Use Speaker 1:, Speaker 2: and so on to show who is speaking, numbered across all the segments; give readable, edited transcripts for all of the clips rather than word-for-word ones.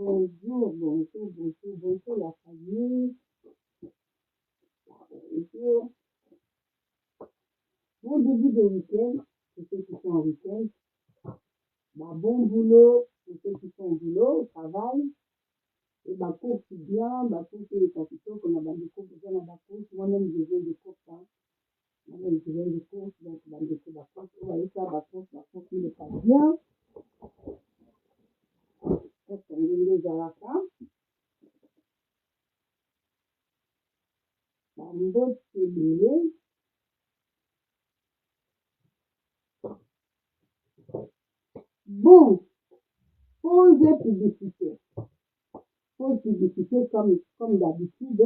Speaker 1: Bonjour à tous. Bonjour la famille. Bonjour. Bon début de week-end pour ceux qui sont en week-end. Bon boulot pour ceux qui sont au boulot, au travail. Et course bien, course les capitaux, qu'on a des courses, on a des courses. Moi-même, je viens de course. Moi-même, je viens de course, donc on va aller faire la course il n'est pas bien. C'est un les à la fin. Bon, pause publicité. Pause publicité comme d'habitude.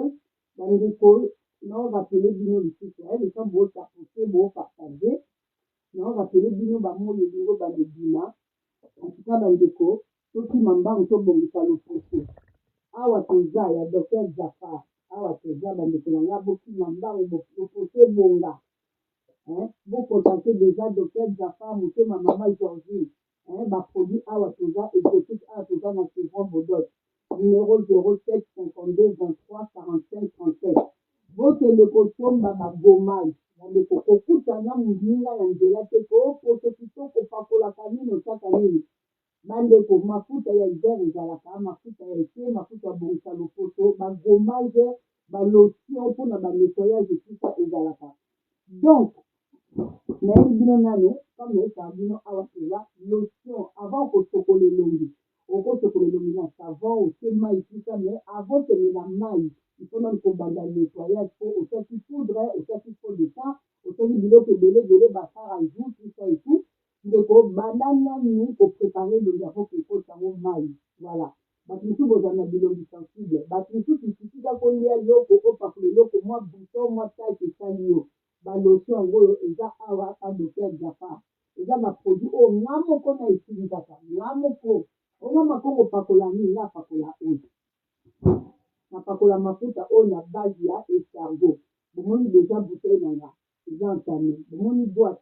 Speaker 1: Dans les calls, on va appeler Bino le site web, et quand vous tapoter, vous partagez. On va appeler Bino Bamo le bureau Bamedina. En tout cas, dans les calls, ceux qui m'en battent, on peut le poster. Awa toza ya Dr Jafar. Awa toza bandekolanga boki mamba le poster bonga. Vous contactez déjà Dr Jafar, monsieur ma maman Georgie. Produit Awa toza exotique Awa toza dans ce grand bodot. Numéro 07 52 23 45 37. Votre le coton gommage. Dans le coco kutana mudinga ya nzela te ko poto kitoko pakola kamino chaka nini. Bandeko mafuta ya hiver ezalaka mafuta ya ete mafuta ya bongisa lopoto bagomage balotion mpona banettoyage etusa ezalaka donc nayebi bino nano comme nayekaa bino awa eza lotion avant kosokola elongi okosokola elongi na savon otie mai tusa mais avant kende na mai ifo nani kobanda nettoyage po otiaki poudre otiaki faux de temps otiaki biloko ebele basara jour tusa etu ndeko banda nani koprépare elongi avant kokosango mai voilà bato mosusu bozala na bilongi sensible bato mosusu isikika kolia eloko opakola eloko mwa bouton mwa tache esali yo balotion yango oyo eza awa pa Dr Jafar eza baproduit oyo nga moko na esilikaka nga moko ona makongo pakola nini nga pakola oyo napakola mafuta oyo na base ya escargot bomoni deja bouteille na nga eza ntame bomoni boite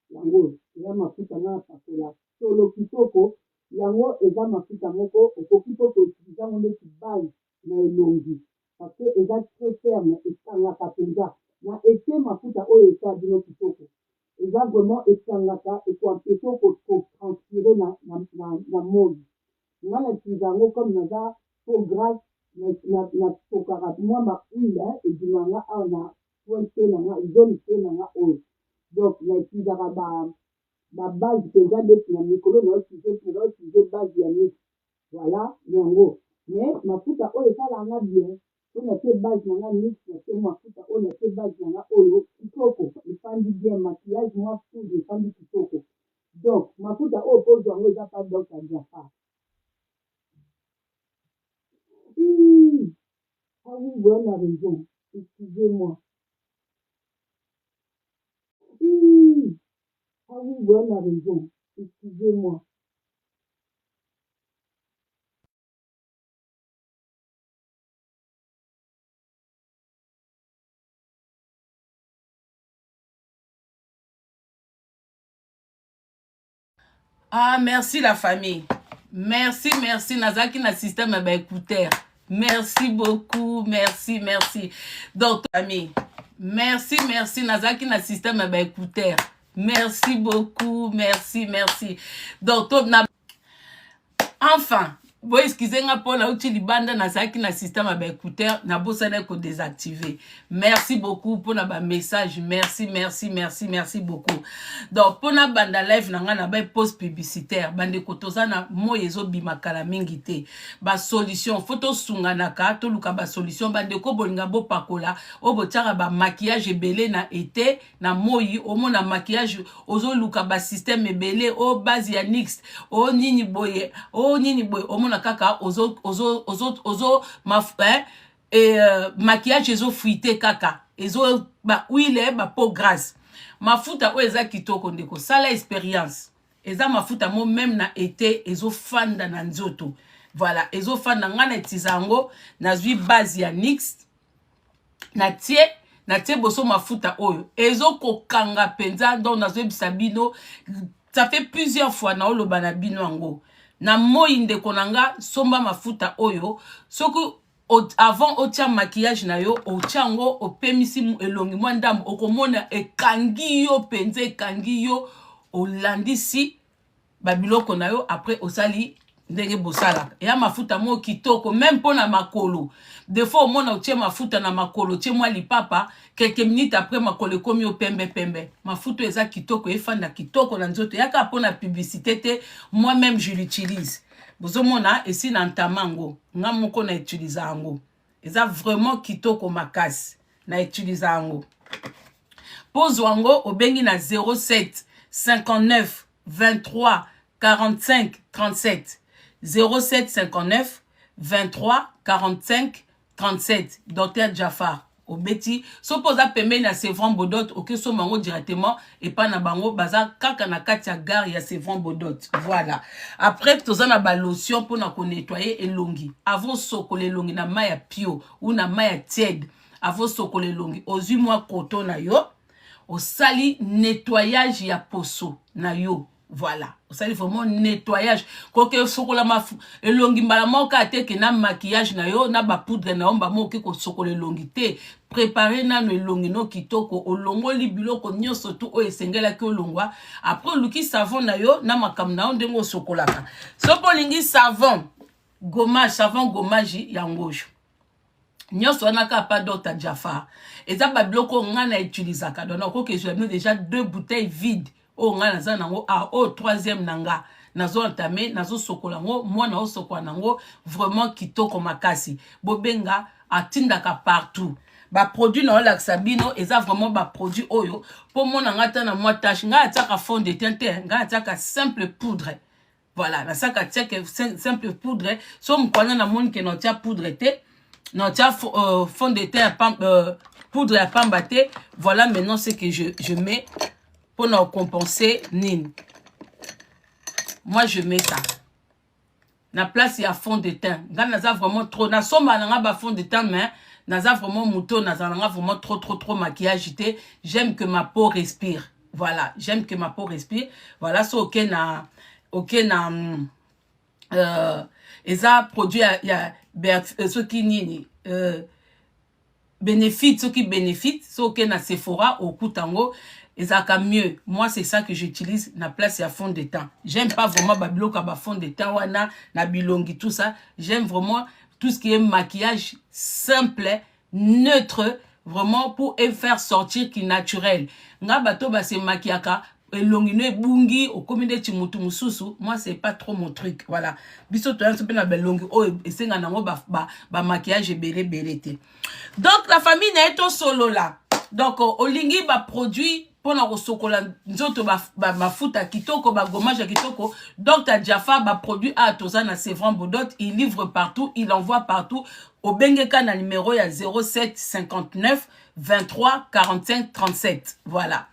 Speaker 1: yango eza mafuta nga napakola solo kitoko yango eza mafuta moko okoki mpo koutilize yango neti base na elongi parce que eza très ferme ekangaka mpenza na ete mafuta oyo esa bino kitoko eza vraiment ekangaka ekoampeshe kotranspire na mode nga na utilize yango comme naza po grasse na tokaka mwa mahuile ebimanga awa na pointe na nga zone te na nga oyo donc na utilizaka babase mpenza ndeti na mikolo naotilize base ya neti voilà yango mais mafuta oyo esalanga bien so natie base na nga mix natie mafuta oyo natie base na nga oyo kitoko efandi bien maquillage mwa poudre efandi kitoko donc mafuta oyo kozwa yango eza pa Dr Jafar. Ah oui, voilà la raison. Excusez-moi. Ah oui, voilà la raison. Excusez-moi.
Speaker 2: Ah, merci la famille. Merci. Nazaki na système écouteur. Merci beaucoup. Merci. Donc, famille. Merci. Nazaki na système écouteur. Merci beaucoup. Merci. Donc, enfin, Bon, excusez-moi pour la outil libanda na saki na système avec écouteur na bossa na ko désactiver. Merci beaucoup pour na message. Merci beaucoup. Donc pour na banda live na nga na ba post publicitaire bande kotoza na moyezo bimakala mingi te. Ba solution photo sunganaka to luka ba solution bande ko bolinga bo pakola o botara ba maquillage ebele na été na moyi o mona maquillage ozo luka ba système ebele o base ya NYX o nini boye o mona kaka ozo maquillage ezo fuité kaka ezo ba huile ba peau grasse mafuta o eza kitoko ndeko sala expérience eza mafuta mo même na été ezo fanda na nzoto voilà ezo fanda ngana etizango na zwi base ya NYX na tie boso mafuta oyo ezo kokanga penza donc na zwe bisabino ça fait plusieurs fois na oloba na bino ango na moi ndeko nanga somba mafuta oyo soku avant otia maquillage na yo ochango opemisi elongi mwandam okomona ekangi yo penze ekangi yo olandisi babiloko na yo après osali ndenge bosala ya mafuta mo kitoko même pona makolo des fois au mona otie mafuta na makolo tie moi lipapa quelques minutes après makolo komi o pembe mafuta eza kitoko efanda kitoko na nzoto yaka pona publicité te moi même je l'utilise bozomona esi na ntamango nga moko na utiliser yango eza vraiment kitoko makasi na utiliser yango pose wango obengi na 07 59 23 45 37 07 59 23 45 37 Dr Jafar obeti so poza pembe na Sevran Bodot oke so mango directement et pas na bango baza kaka na kati ya gare ya Sevran Bodot voilà après toza na ba lotion pour na ko nettoyer elongi avant sokole elongi na maya pio ou na maya tiède avant sokole elongi ozui moi coton na yo osali nettoyage ya poso na yo voilà osali vraiment nettoyage koke sokola mafu elongi mbala moka te ke na maquillage na yo na ba poudre na omba moke ko sokola elongi te préparer na no elongi no kitoko olongo libiloko nyonso tu o esengela ki olongwa après luki savon na yo na makam na ndengo sokolaka sopo lingi savon gommage ya ngojo nyonso wana ka pas Dr Jafar eza ba biloko ngana utilisaka donc ko que j'ai déjà 2 bouteilles vides o ngana za nango a o troisième nanga nazo entamé nazo sokola ngo mwana o sokola nango vraiment kitoko makasi bobenga atindaka partout ba produit na la sabino eza vraiment ba produit oyo po mona ngata na moi tâche nga ataka fond de teint nga ataka simple poudre voilà na saka tiaka simple poudre so mkwana na moni ke no tia poudre te no tia fond de teint poudre à pambaté voilà maintenant ce que je mets pour nous compenser nine. Moi je mets ça. Na place il y a fond de teint. Naza vraiment trop. Na soma na ba fond de teint mais naza vraiment mouton naza vraiment trop maquillage. J'aime que ma peau respire. Voilà, j'aime que ma peau respire. Voilà, c'est OK na eza produit il y a ce qui nini bénéfice ce qui bénéfice c'est OK na Sephora au Kutango. Et ça mieux. Moi, c'est ça que j'utilise na place à fond de teint. J'aime pas vraiment babiloka ba fond de teint wana na bilongi tout ça. J'aime vraiment tout ce qui est maquillage simple, neutre, vraiment pour faire sortir qui naturel. Nga bato ba se maquillaka elongi ne bungi au komide chimutu mususu. Moi, c'est pas trop mon truc. Voilà. Biso to yanso pe na belongi o esenga nango ba maquillage belé. Donc la famille na eto solo là. Donc olingi ba produit pour na sokola nzoto ba mafuta kitoko ba gommage kitoko Dr Jafar ba produit a toza na Sevran Bodot il livre partout il envoie partout au bengeka na numéro ya 07 59 23 45 37 voilà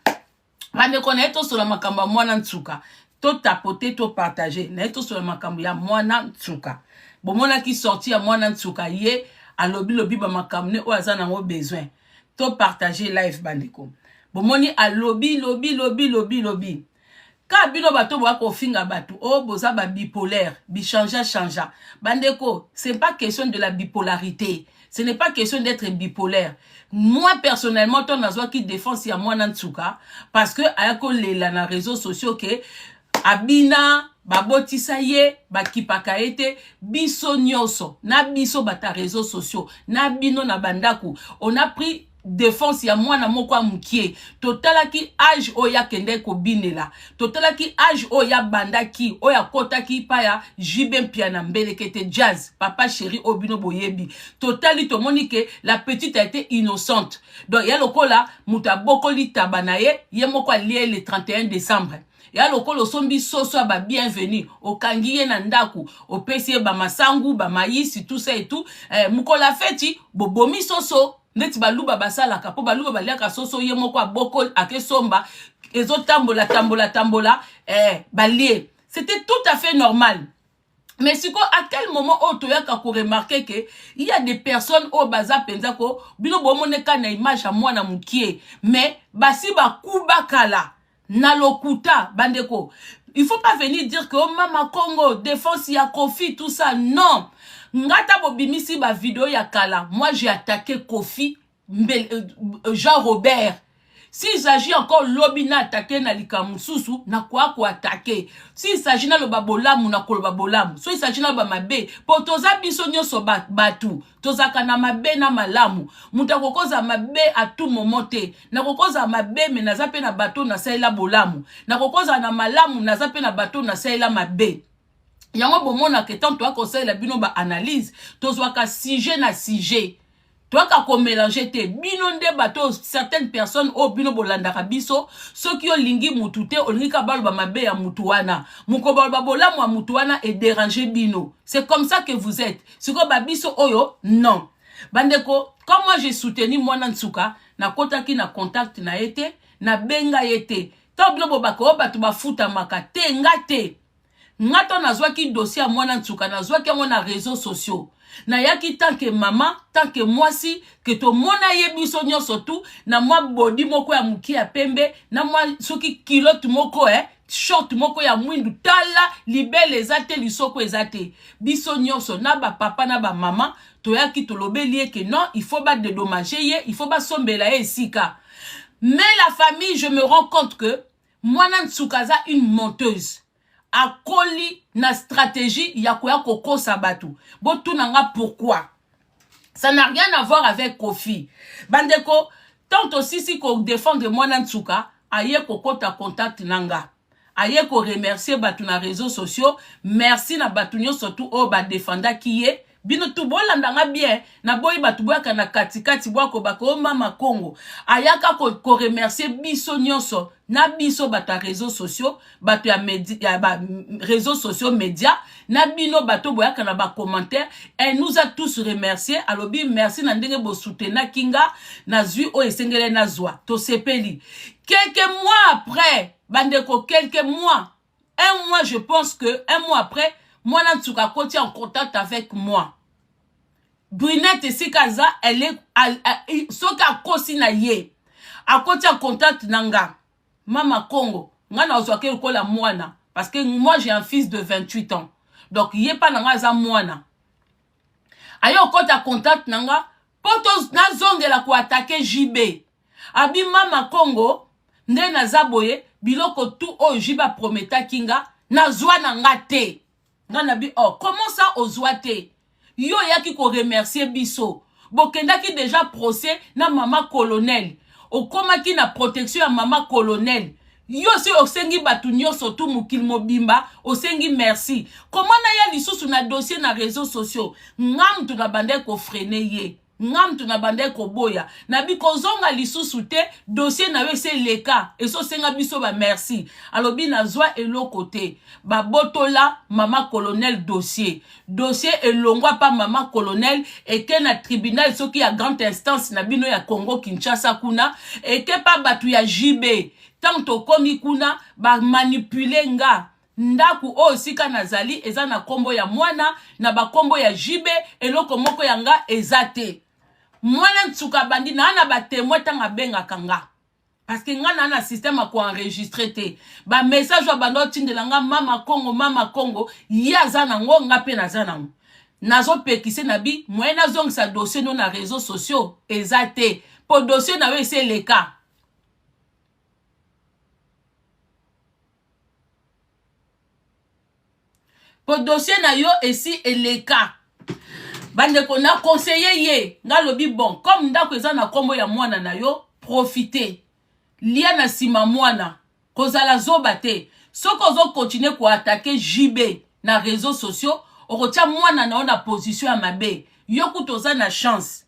Speaker 2: bande koneto sur la makamba mwana ntsuka to tapoter to partager neto sur la makamba ya mwana ntsuka bomona ki sorti ya mwana ntsuka ye a lobi ba makamne o azana ngo besoin to partager live bandeko bomoni a lobby ka bino bato ba ko finga bato o boza ba bipolaire bi chanja bandeko c'est pas question de la bipolarité ce n'est pas question d'être bipolaire moi personnellement ton nazo qui défense ya mwana ntsuka parce que ayako lela na réseaux sociaux que abina babotisa ye bakipaka ete biso nyoso na biso bata réseaux sociaux na bino na bandaku on a pris défense ya mwana moko amukie totalaki âge oya kende ko binela totalaki âge oya bandaki oya kotaki pa ya jibe mpiana mbelekete jazz papa chéri obino boyebi totali tomoni ke la petite a été innocente donc ya lokola muta bokoli tabanaye ye moko alie le 31 décembre ya lokolo sombi soso ba bienvenue okangi ye na ndaku opesi ba masangu ba maïs tout ça et tout mukola feti bobomi soso neti baluba basalaka po baluba baliaka soso ye moko aboko akesomba ezo tambola balie c'était tout à fait normal. Mais si à quel moment tu as remarqué que il y a des personnes au baza penzako bino bomoneka na image à moi na mukie mais basi ba kubakala na lokuta bandeko il faut pas venir dire que oh mama Congo défense ya Kofi tout ça non ngata bobimisi ba vidéo ya kala moi j'ai attaqué Kofi Jean Robert. S'il s'agit encore lobina attaquer na likamususu na kwa attaquer. S'il s'agit na lo babolamu na kolo babolamu. So il s'agit na ba mabe. Po toza biso nyoso batu. Toza kana mabe na malamu. Muta kokoza mabe à tout moment te. Na kokoza mabe me na zape na bato na saila bolamu. Na kokoza na malamu na zape na bato na saila mabe. Yango bomona ke tant toi conseil la bino ba analyse. Tozwa ka sujet na sujet. Toi quand mélanger te bino nde bato certaines personnes au bino bolandaka biso ceux qui ont lingi mutute olingika baloba mabe ya mutuana muko baloba bolamu ya mutuana et déranger bino c'est comme ça que vous êtes siko babiso oyo non bandeko comme moi j'ai soutenu mwana Nsuka na kotaki na contact na ete na benga yete ta bino bobako bato bafuta makate ngate ngato nazwaki dossier mwana Nsuka nazwaki yango na réseaux sociaux na yaki tant que maman tant que moi si que to mona yebiso nyonso tout na moi body moko ya muki ya pembe na moi soki kilote moko short moko ya mwindu tala libele ezate lisoko ezate biso nyonso na ba papa na ba maman to yaki to lobeli que non il faut pas dédommager ye il faut pas sombela esika mais la famille je me rends compte que mwana Nsukaza une menteuse a koli na stratégie ya koya koko sabatu. Bon tout nanga pourquoi? Ça n'a rien à voir avec Kofi. Bandeko, tant aussi si qu'on défend de moi Nsuka, aye koko ta contact nanga. Aye ko remercier batu na réseaux sociaux, merci na batu nyo surtout o ba défenda qui est. Bino tu bolandanga bien na boy batu boyaka na katikati bwako bako mama Congo ayaka ko remercier biso nyonso na biso bata réseaux sociaux batu ya média réseaux sociaux médias na bino bato boyaka na ba commentaire elle nous a tous remercié alobi merci na ndenge bo soutenir kinga na zui o esengele na zwa to sepeli quelques mois après bandeko quelques mois un mois je pense que un mois après Mwana Nsuka Koti en contact avec moi. Brunette Sikaza, elle est soka kosi na ye. A Koti en contact nanga. Mama Congo, ngana ozwake ukola mwana parce que moi j'ai un fils de 28 ans. Donc yé pa nanga za mwana. Ayo Koti en contact nanga poto na zonge la ko attaquer JB. Abi Mama Congo nde na zaboye biloko tout o jiba prometa kinga na zwa nanga te. Oh, comment ça ozwate? Yo yaki ko remercier biso. Bokenda ki déjà procès na maman colonel. O koma ki na protection ya maman colonel. Yo si osengi batu nyonso tout mukil mobimba, osengi merci. Comment na ya lisusu na dossier na réseaux sociaux? Ngam tu na bande ko freiner ye. Ngam tu na bande ko boya. Na bi ko zonga lisusu te dossier na we se leka. Et so senga biso ba merci. Alobi na zwa elo côté. Ba botola maman colonel dossier. Dossier elongwa pa maman colonel et que na tribunal soki ya grande instance na bino ya Congo Kinshasa kuna et que pa batu ya JB. Tant komi kuna ba manipuler nga. Ndaku o sika nazali eza na kombo ya mwana na ba kombo ya JB eloko moko yanga ezate. Mwana Nsuka bandi na ana ba témoin tanga benga kanga. Parce que nga na système a ko enregistrer te. Ba message wa bando tindelanga mama Congo ya zana ngo nga pe na zana ngo. Nazo pekise na bi moyena zong sa dossier no na réseaux sociaux ezate. Po dossier na we c'est le cas. Pour dossier na yo ici et les cas. Bande qu'on a conseillé ye. Nga lobi bon. Comme ndako eza na kombo ya mwana na yo, profitez. Lia na sima mwana. Kozala zoba te. Soko zo continue ko attaquer JB na réseaux sociaux. Orotia mwana na ona position ya mabe. Yo kutoza na chance.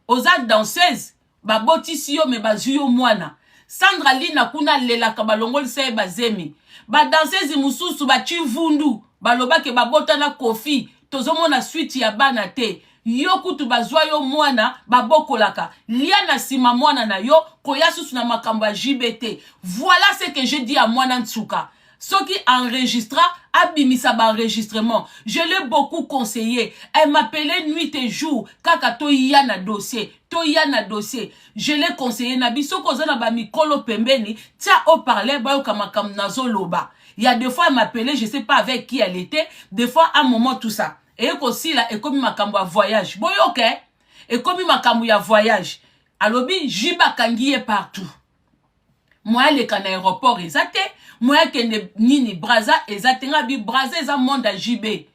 Speaker 2: Oza danseuse. Babotisi yo me bazuyo mwana. Sandra Lina kuna lela kabalongo lise bazemi. Ba danseuse mususu ba chivundu. Baloba ke babota na kofi. Tozomo na suite ya bana te. Yo kutu bazwa yo mwana babokolaka. Lia na sima mwana na yo koya susu na makambo ya JBT. Voilà ce que je dis à mwana Ntsuka. Ce qui enregistra abimisa ba enregistrement. Je l'ai beaucoup conseillé. Elle m'appelait nuit et jour. Kaka to ya na dossier. To ya na dossier. Je l'ai conseillé. Nabi soko za na ba mikolo pembeni. Tia au parler ba yo kamakam nazo loba. Il y a des fois elle m'appelait, je sais pas avec qui elle était. Des fois à un moment tout ça. Et aussi là, et comme makambo ya voyage. Boy ok. Et comme makambo ya voyage. Alobi jiba kangiye partout. Moi les kan aéroport ezate. Moi kende nini Braza ezate ngabi Braza eza monde à JB.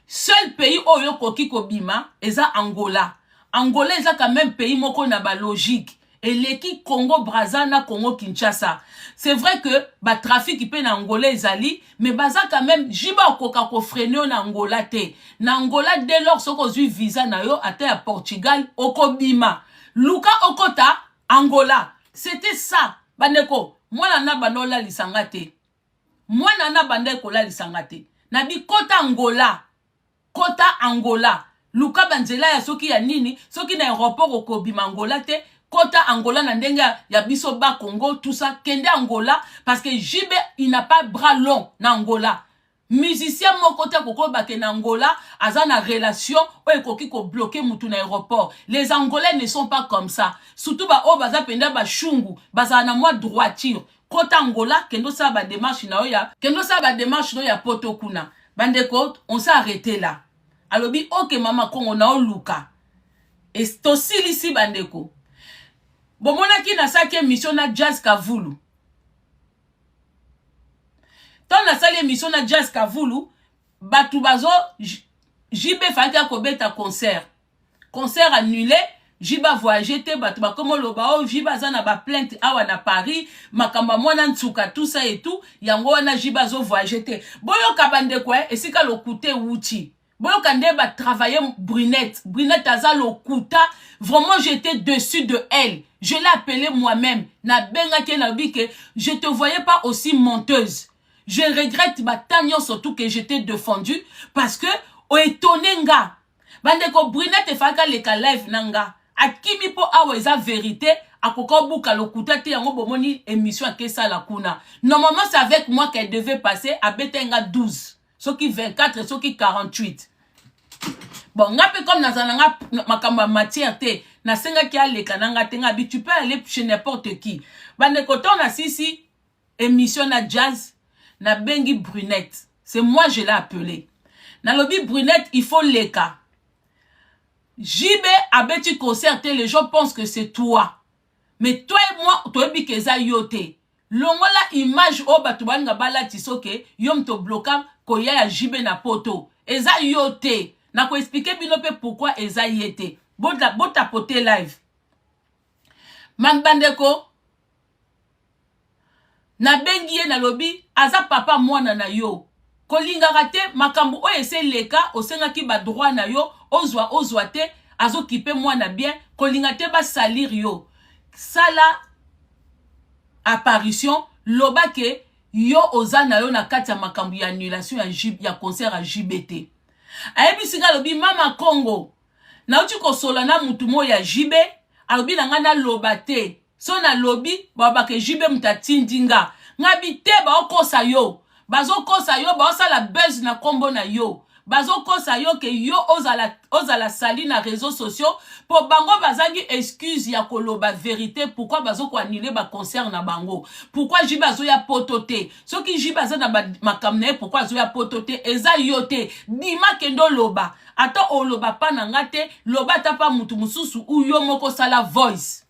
Speaker 2: Seul pays oyo koki kobima eza Angola. Angola eza quand même pays moko na ba logique. Et l'équipe Congo Braza na Congo Kinshasa. C'est vrai que ba trafic qui peut na Angola ezali, mais baza quand même jiba koka ko freiner na Angola te. Na Angola dès lors soko zui visa na yo ate à Portugal okobima. Luka okota Angola. C'était ça. Bandeko, mwana na banola lisangate. Mwana na bande kola lisangate. Nabi kota Angola. Kota Angola. Luka banzela ya soki ya nini, soki na aéroport okobima Angola te. Kota Angola na ndenga ya biso ba Congo, tout ça, kende Angola, parce que JB, il n'a pas bras long na Angola. Musicien mon côté koko bake na Angola, aza na relation, ou koki ko bloquer mutu na aéroport. Les Angolais ne sont pas comme ça. Surtout ba o baza penda ba shungu, baza na moi droiture. Kota Angola, kendo sa ba démarche na oya, kendo sa ba démarche no ya poto kuna. Bandeko, on s'est arrêté là. Alobi, ok mama kongo na o luka. Et c'est aussi ici bandeko. Bon, mon aki na saki émission na Jazz Kavulu. Tant na sali émission na Jazz Kavulu, batu bazo, JB faka kobeta concert. Concert annulé, Jiba voyager te, batu ba komo loba o, Jiba za na ba plainte awa na Paris, makamba mwana Ntsuka, tout ça et tout, yango wana Jiba zo voyager te. Boyo kabande kwe, esika lokute wuti. Boyo kande ba travailler Brunette. Brunette aza lokuta, vraiment j'étais dessus de elle. Je l'ai appelée moi-même. Na benga ke na bike, je te voyais pas aussi menteuse. Je regrette Batagnon surtout que j'étais défendue parce que o étonné nga. Bandeko Brunette faka leka live nanga. Akimi po awa eza vérité, akoko buka lokuta te yango bomoni émission ke sala kuna. Normalement c'est avec moi qu'elle devait passer à Betenga 12. Soki 24 soki 48. Bon, nga pe comme nazalanga makamba matière te. Na senga ki aleka nanga te nga bi tu peux aller chez n'importe qui. Bande koton na sisi émission na jazz na bengi Brunette. C'est moi je l'ai appelé. Na lobby Brunette, il faut leka. JB abeti concert les gens pensent que c'est toi. Mais toi et moi, toi bi keza yote. Longola image o batu banga bala tisoke yom to bloka koya ya JB na poto. Eza yote. Na ko expliquer binope pourquoi eza yete. Bota pote live. Mangbandeko. Na bengi ye na lobi. Aza papa mwana na yo. Kolinga rate makambu o ese leka. Osenga ki ba droit na yo. Ozwa te. Azo kipe mwana bien. Kolinga te ba salir yo. Sala. Apparition. Loba ke. Yo oza na yo na kati ya makambu ya annulation ya concert à JBT. Ayebi singa lobi mama Congo. Na uti ko sola na mutu mo ya JB, alobi na nga na loba te. So na lobi, ba ke JB mutatindinga. Ngabi te ba okosa yo. Bazo kosa yo, ba osala buzz na kombo na yo. Bazo kosa yo ke yo ozala sali na réseaux sociaux. Po bango bazangi excuse ya koloba vérité. Pourquoi bazo ko annuler ba concert na bango? Pourquoi JB azo ya potote? So ki JB azo na makamne, pourquoi azo ya potote? Eza yote. Bima kendo loba. Ata o loba pa na ngate, loba tapa mutu mususu ou yo moko sala voice.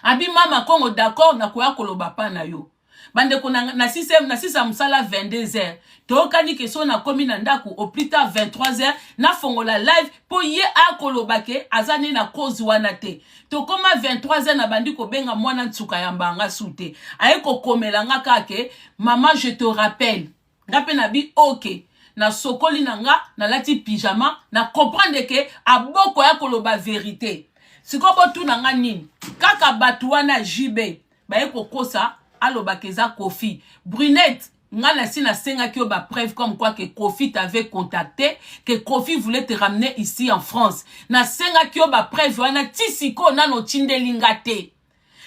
Speaker 2: Abi mama Congo d'accord na koya koloba pa na yo. bande ko na sisa musala 22h tokani ke so na komi na ndaku au plus tard 23h na fongola live po ye akolobake azani na cause wana te to koma 23h na bandi ko benga mwana ntsuka ya mbanga sute aye ko komela nga kake maman je te rappelle ngape na bi okay na sokoli nanga na lati pyjama na comprendre ke aboko ya koloba vérité sikobo tu nanga nini kaka batu wana jibe baye kokosa alobaka eza Kofi Brunette nga na si na senga ki ba preuve comme quoi que Kofi t'avait contacté que Kofi voulait te ramener ici en France na senga ki ba preuve wana tisiko nano tindelinga te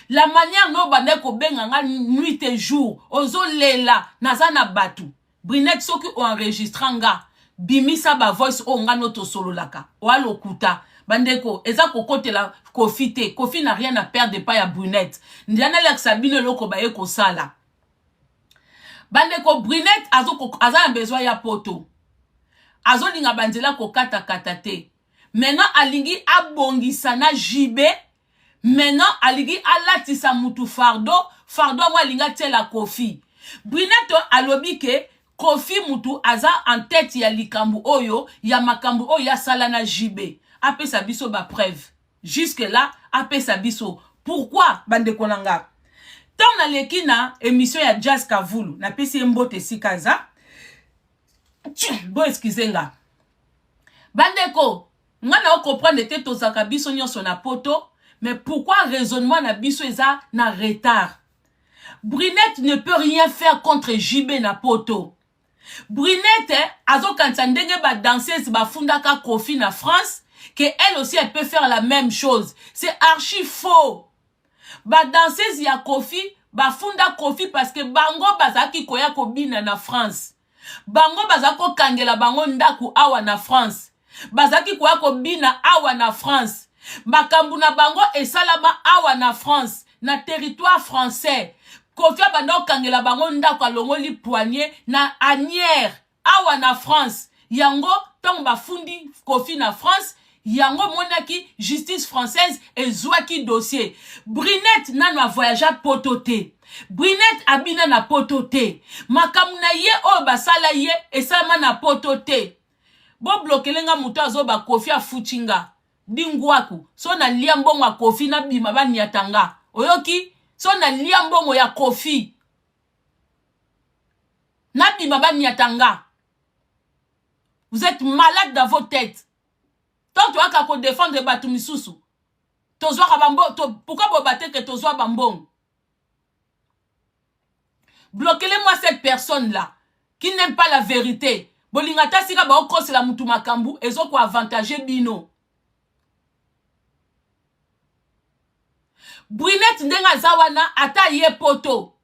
Speaker 2: la manière no bande ko benga nga nuit et jour ozo lela naza na batu Brunette soki o enregistranga bimisa ba voice o nga noto solo laka o alokuta bandeko eza kokotela Kofi te Kofi n'a rien à perdre pas ya Brunette ndiana la sabine loko baye ko sala bandeko Brunette aza na besoin ya poto azo linga bandela ko kata kata te maintenant alingi abongisa na jibe maintenant alingi alatisa mutu fardo mwa linga tela Kofi Brunette alobi ke Kofi mutu aza en tête ya likambu oyo ya makambu oyo ya sala na jibe apesa biso ba preuve jusque là apesa biso pourquoi bande konanga tant na lekina émission ya Jazz Kavulu na pesi mbote sikaza bo excusenga bande ko ngana o comprendre te tozaka biso nyonso na poto mais pourquoi raisonnement na biso eza na retard Brunette ne peut rien faire contre JB na poto Brunette azo kanisa ndenge ba danseuse ba fundaka Kofi na France que elle aussi elle peut faire la même chose c'est archi faux ba danseuse ya Kofi ba funda Kofi parce que bango bazaki koya kobina na France bango bazako kangela bango ndaku awa na France bazaki koya kobina awa na France makambu na bango esalama awa na France na territoire français Kofi abanda kangela bango ndaku alongoli poignet na anière awa na France yango tong bafundi Kofi na France yango monaki justice française ezwaki dossier Brunette nano voyage poto te Brunette abina na poto te makamu na ye oyo basala ye esalama na poto te bo blokelenga mutu azoba Kofi afuchinga dingwaku so na lia mbongo ya Kofi na bima baniatanga oyoki so na lia mbongo ya Kofi na bima baniatanga vous êtes malade dans vos têtes tant tu as qu'à défendre batu misusu tozwa kabambo pourquoi bobate que tozwa bambong bloquez-moi cette personne là qui n'aime pas la vérité bolingata sika ba okose la mutu makambu ezo ko avantager bino Brunette ndenga zawana ata ye poto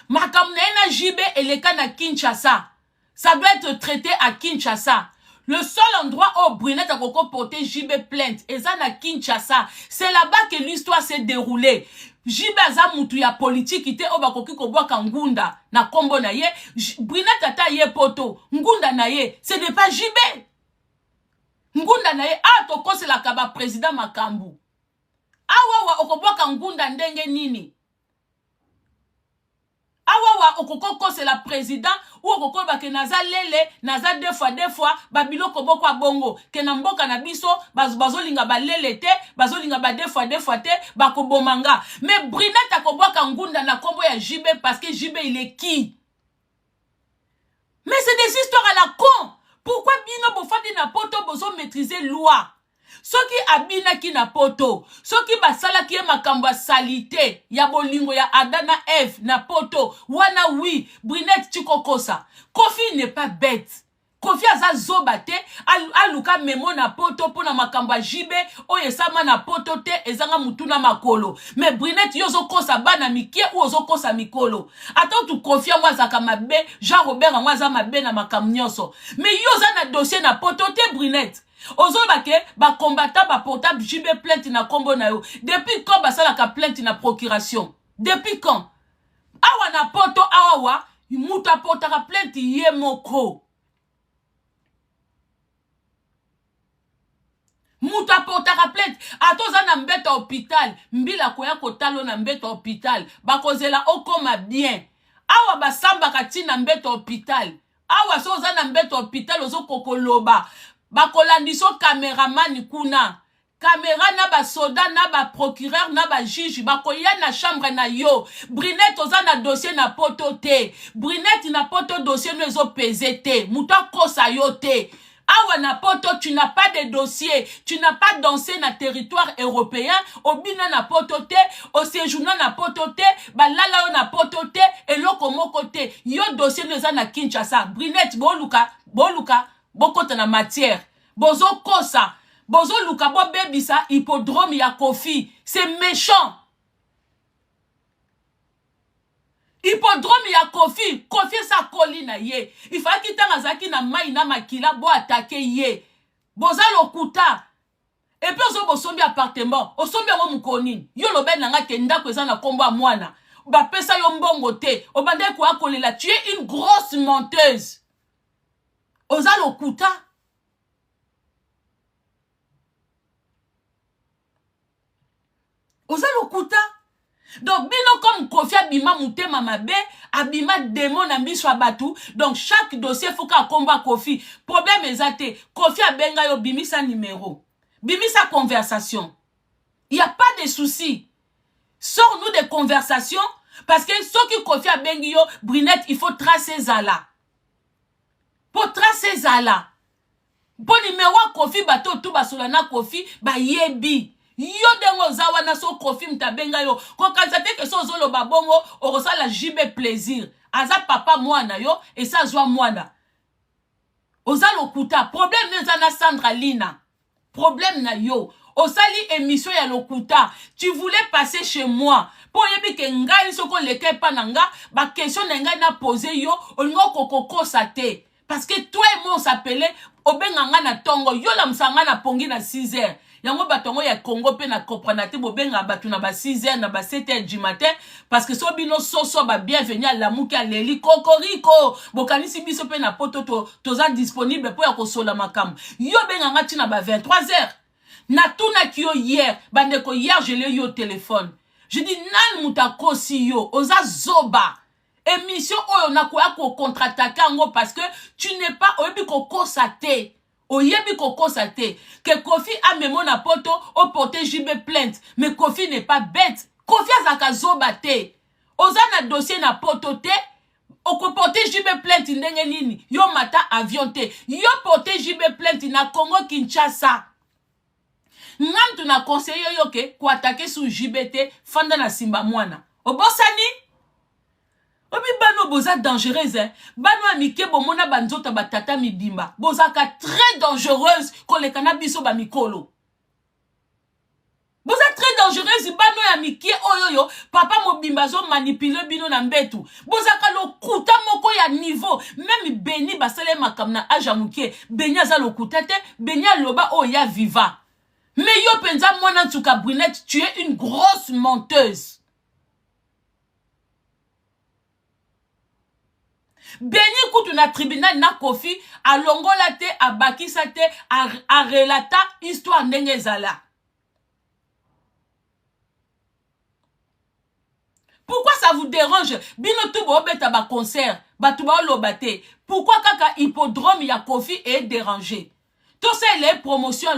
Speaker 2: makambu na jibe eleka na Kinshasa ça doit être traité à Kinshasa. Le seul endroit où Brunette a porté JB plainte, et ça na Kinshasa, c'est là-bas que l'histoire s'est déroulée. JB a mutu ya politique ite obakoki ko boka ngunda na kombo na ye, Brunette ata ye poto, ngunda na ye, ce n'est pas JB. Ngunda na ye, toko c'est la kaba président Makambu. Awawa okoboka ngunda ndenge nini? Awawa okoko c'est la président ou okoko ba ke naza lele naza deux fois babilo koboko bongo ke na mboka na biso bazolinga ba lele te bazolinga ba deux fois te bakobomanga mais Brunette akoboka ngunda na kombo ya JB parce que JB il est qui? Mais c'est des histoires à la con. Pourquoi bino bofandi na poto bozo maîtriser loi? Soki abina ki na poto, soki basala ki makambo ya salite, ya bolingo ya Adana Eve na poto, wana oui, Brunette chikokosa. Kofi n'est pas bête. Kofi aza zobate, aluka memo na poto pona makambo ya jibe, oye sama na poto te, ezanga mutuna makolo. Mais Brunette yozo kosa bana mikie ou ozo kosa mikolo. Attends tu Kofi mwazaka mabe, Jean Robert mwaza mabe na makambo nyonso. Mais yoza na dossier na poto te Brunette. Ozo bake ba combattant ba portable JB plainte na kombo na yo. Depuis quand basala ka plainte na procuration? Depuis quand? Awa na poto awa muta portera plainte ye moko. Muta portera plainte atoza na mbeta hôpital mbila koya kotalo na mbeta hôpital bakozela okoma bien. awa basamba katina mbeto hôpital awa so oza na mbeto hôpital ozo kokoloba bakolandiso cameraman kuna caméra na ba soda na ba procureur na ba juge bakoya na chambre na yo Brinette oza na dossier na poto te Brinette na poto dossier no ezo pesé te muto akosa yo te awa na poto tu n'as pas de dossier tu n'as pas dansé na territoire européen obina na poto te o séjourna na poto te balala yo na poto te eloko moko te yo dossier no eza na Kinshasa Brinette boluka bokota na matière bozo kosa bozo luka bo bebisa hippodrome ya Kofi c'est méchant hippodrome ya Kofi sa koli na ye il faut qu'il tanga zaki na mai na makila bo attaquer ye boza lokuta et puis ozo bosombi appartement osombi ngo mukoni yo lobe nanga ke ndako eza na kombo ya mwana ba pesa yo mbongo te obande ko akolela tu es une grosse menteuse oza lokuta oza lokuta donc bino comme Kofi abima mutema mabe abima démon na miso abatu donc chaque dossier faut ka komba Kofi problème ezate Kofi abenga yo bimisa numéro bimisa conversation il y a pas de souci sors-nous des conversations parce que ce qui Kofi abengi yo Brinette il faut tracer zala pour tracer zala pour numéro Kofi bato tout basolana Kofi ba yebi yo dengo zawa na so Kofi mtabenga yo ko kanzate ke so zolo babongo orosa la jibe plaisir aza papa mwana yo et ça joie mwana oza lokuta problème neza na Sandra Lina problème na yo osali émission ya lokuta tu voulais passer chez moi pour yebi ke ngai soko leke pa nanga ba question na ngai na poser yo olingo kokoko sate parce que toi et moi on s'appelait obenganga na tongo yo la msanga na pongi na 6h yango batongo ya Congo pe na comprendre te bobenga batu na ba 6h na ba 7h du matin parce que so bino soso ba bienvenue à l'amuki à leli kokoriko bokanisi biso pe na poto toza disponible pour ya kosola makam yo benganga tina ba 23h na tuna kiyo hier bandeko hier je l'ai eu au téléphone je dis nan mutakosi yo oza zoba émission oyo na ko contre-attaquer ngo parce que tu n'es pas oyebi ko kosate oyebi ko kosate que Kofi a memo na poto o porter JB plainte mais Kofi n'est pas bête Kofi azaka zoba te oza na dossier na poto te o ko porter JB plainte ndenge nini yo mata avion te yo porter JB plainte na Congo Kinshasa ngam tu na conseiller yo ke ko attaquer sous JBT fanda na simba mwana obosani obi bano boza dangereuse hein bano amike bomona banzota batata midimba bozaka très dangereuse kolekana biso ba mikolo boza très dangereuse bano ya mike oyoyo papa mobimba zo manipuler bino na mbetu bozaka lokuta moko ya niveau même Beni basale makamna aja mukie Beni aza lokuta te Beni loba oya viva mais yo penza mwana ntuka Brinette tu es une grosse menteuse Beni kutu na tribunal na Kofi alongola te abakisa te a relata histoire ndenge ezala. Pourquoi ça vous dérange? Bino tout bo beta ba concert, ba tout ba lobate. Pourquoi kaka hippodrome ya Kofi est dérangé? Tout ça les promotions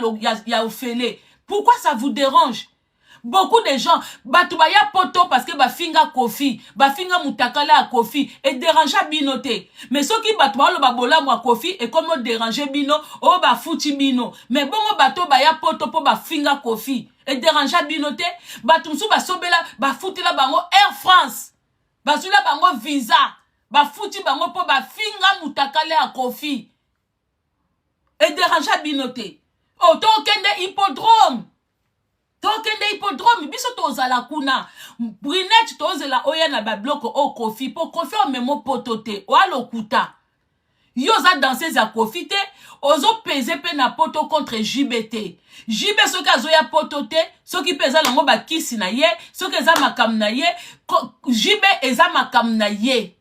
Speaker 2: ya ofele. Pourquoi ça vous dérange? Beaucoup de gens batubaya poto parce que ba finga Kofi, ba finga mutakala à Kofi et dérangea binote. Mais ceux qui batubalo ba bola moi Kofi et comme déranger bino o ba futi bino. Mais bongo bato baya poto po ba finga Kofi et dérangea binote. Batumsu ba sobela ba futi la bango Air France. Ba sula bango visa. Ba futi bango po ba finga mutakala à Kofi et dérangea binote. Oh to kende hippodrome. Tokende hippodrome biso tozala kuna Brinette tozela oya na ba bloc o Kofi po Kofi o memo potote o alokuta yo za danser za Kofi te ozo peser pe na poto contre JBT JB soki azoya potote soki pesa lango ba kisi na ye soki eza makam na ye JB eza makam na ye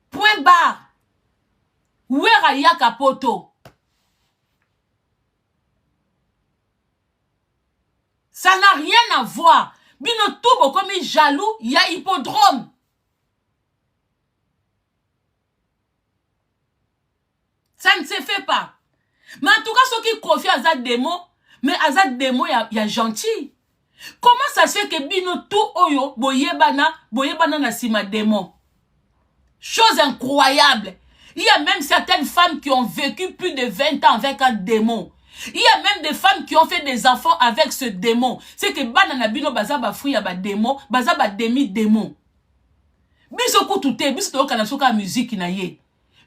Speaker 2: point barre wera yaka poto. Ça n'a rien à voir. Bino tout comme jaloux, il y a hippodrome. Ça ne se fait pas. Mais en tout cas, ceux qui confient à Zad Demo, mais à Zad Demo, il y a gentil. Comment ça se fait que bino tout oyo, boyebana na sima démon? Chose incroyable. Il y a même certaines femmes qui ont vécu plus de 20 ans avec un démon. Il y a même des femmes qui ont fait des enfants avec ce démon. C'est que banana bino baza ba fruit ya ba démon, baza ba demi-démon. Biso koutouté, biso to kana soka musique na ye.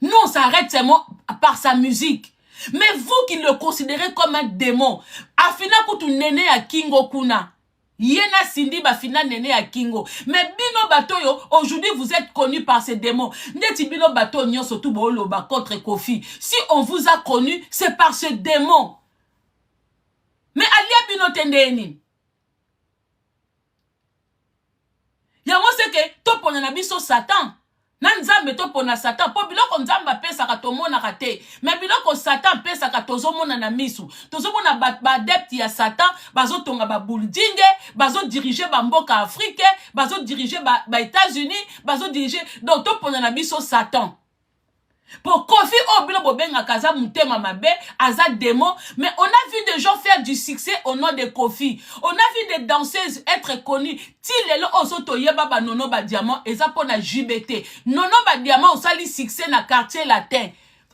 Speaker 2: Nous on s'arrête seulement par sa musique. Mais vous qui le considérez comme un démon, afina koutou nene ya kingo kuna. Yena Cindy bafina nene à Kingo. Mais Bino Batoyo, aujourd'hui vous êtes connu par ces démons. Neti Bino Bato nyon surtout boloba contre Kofi. Si on vous a connu, c'est par ce démon. Mais alia Bino tendeni. Yango c'est que to pona na biso Satan. Nanzambe to pona Satan. Po biloko nzamba pesa ka tomona kate. Mais biloko Satan pesa ka tozomona na misu. Tozomona ba adepte ya Satan, bazo tonga ba building, bazo diriger ba mboka Afrique, bazo diriger ba États-Unis, bazo diriger donc to pona na biso Satan. Pour Kofi Obilo Bobenga Kaza Mutema Mabe, Aza Demo, mais on a vu des gens faire du succès au nom de Kofi. On a vu des danseuses être connues. Tilelo Osoto Yeba ba Nono ba Diamant, Eza pona JBT. Nono ba Diamant, on sali succès na quartier latin.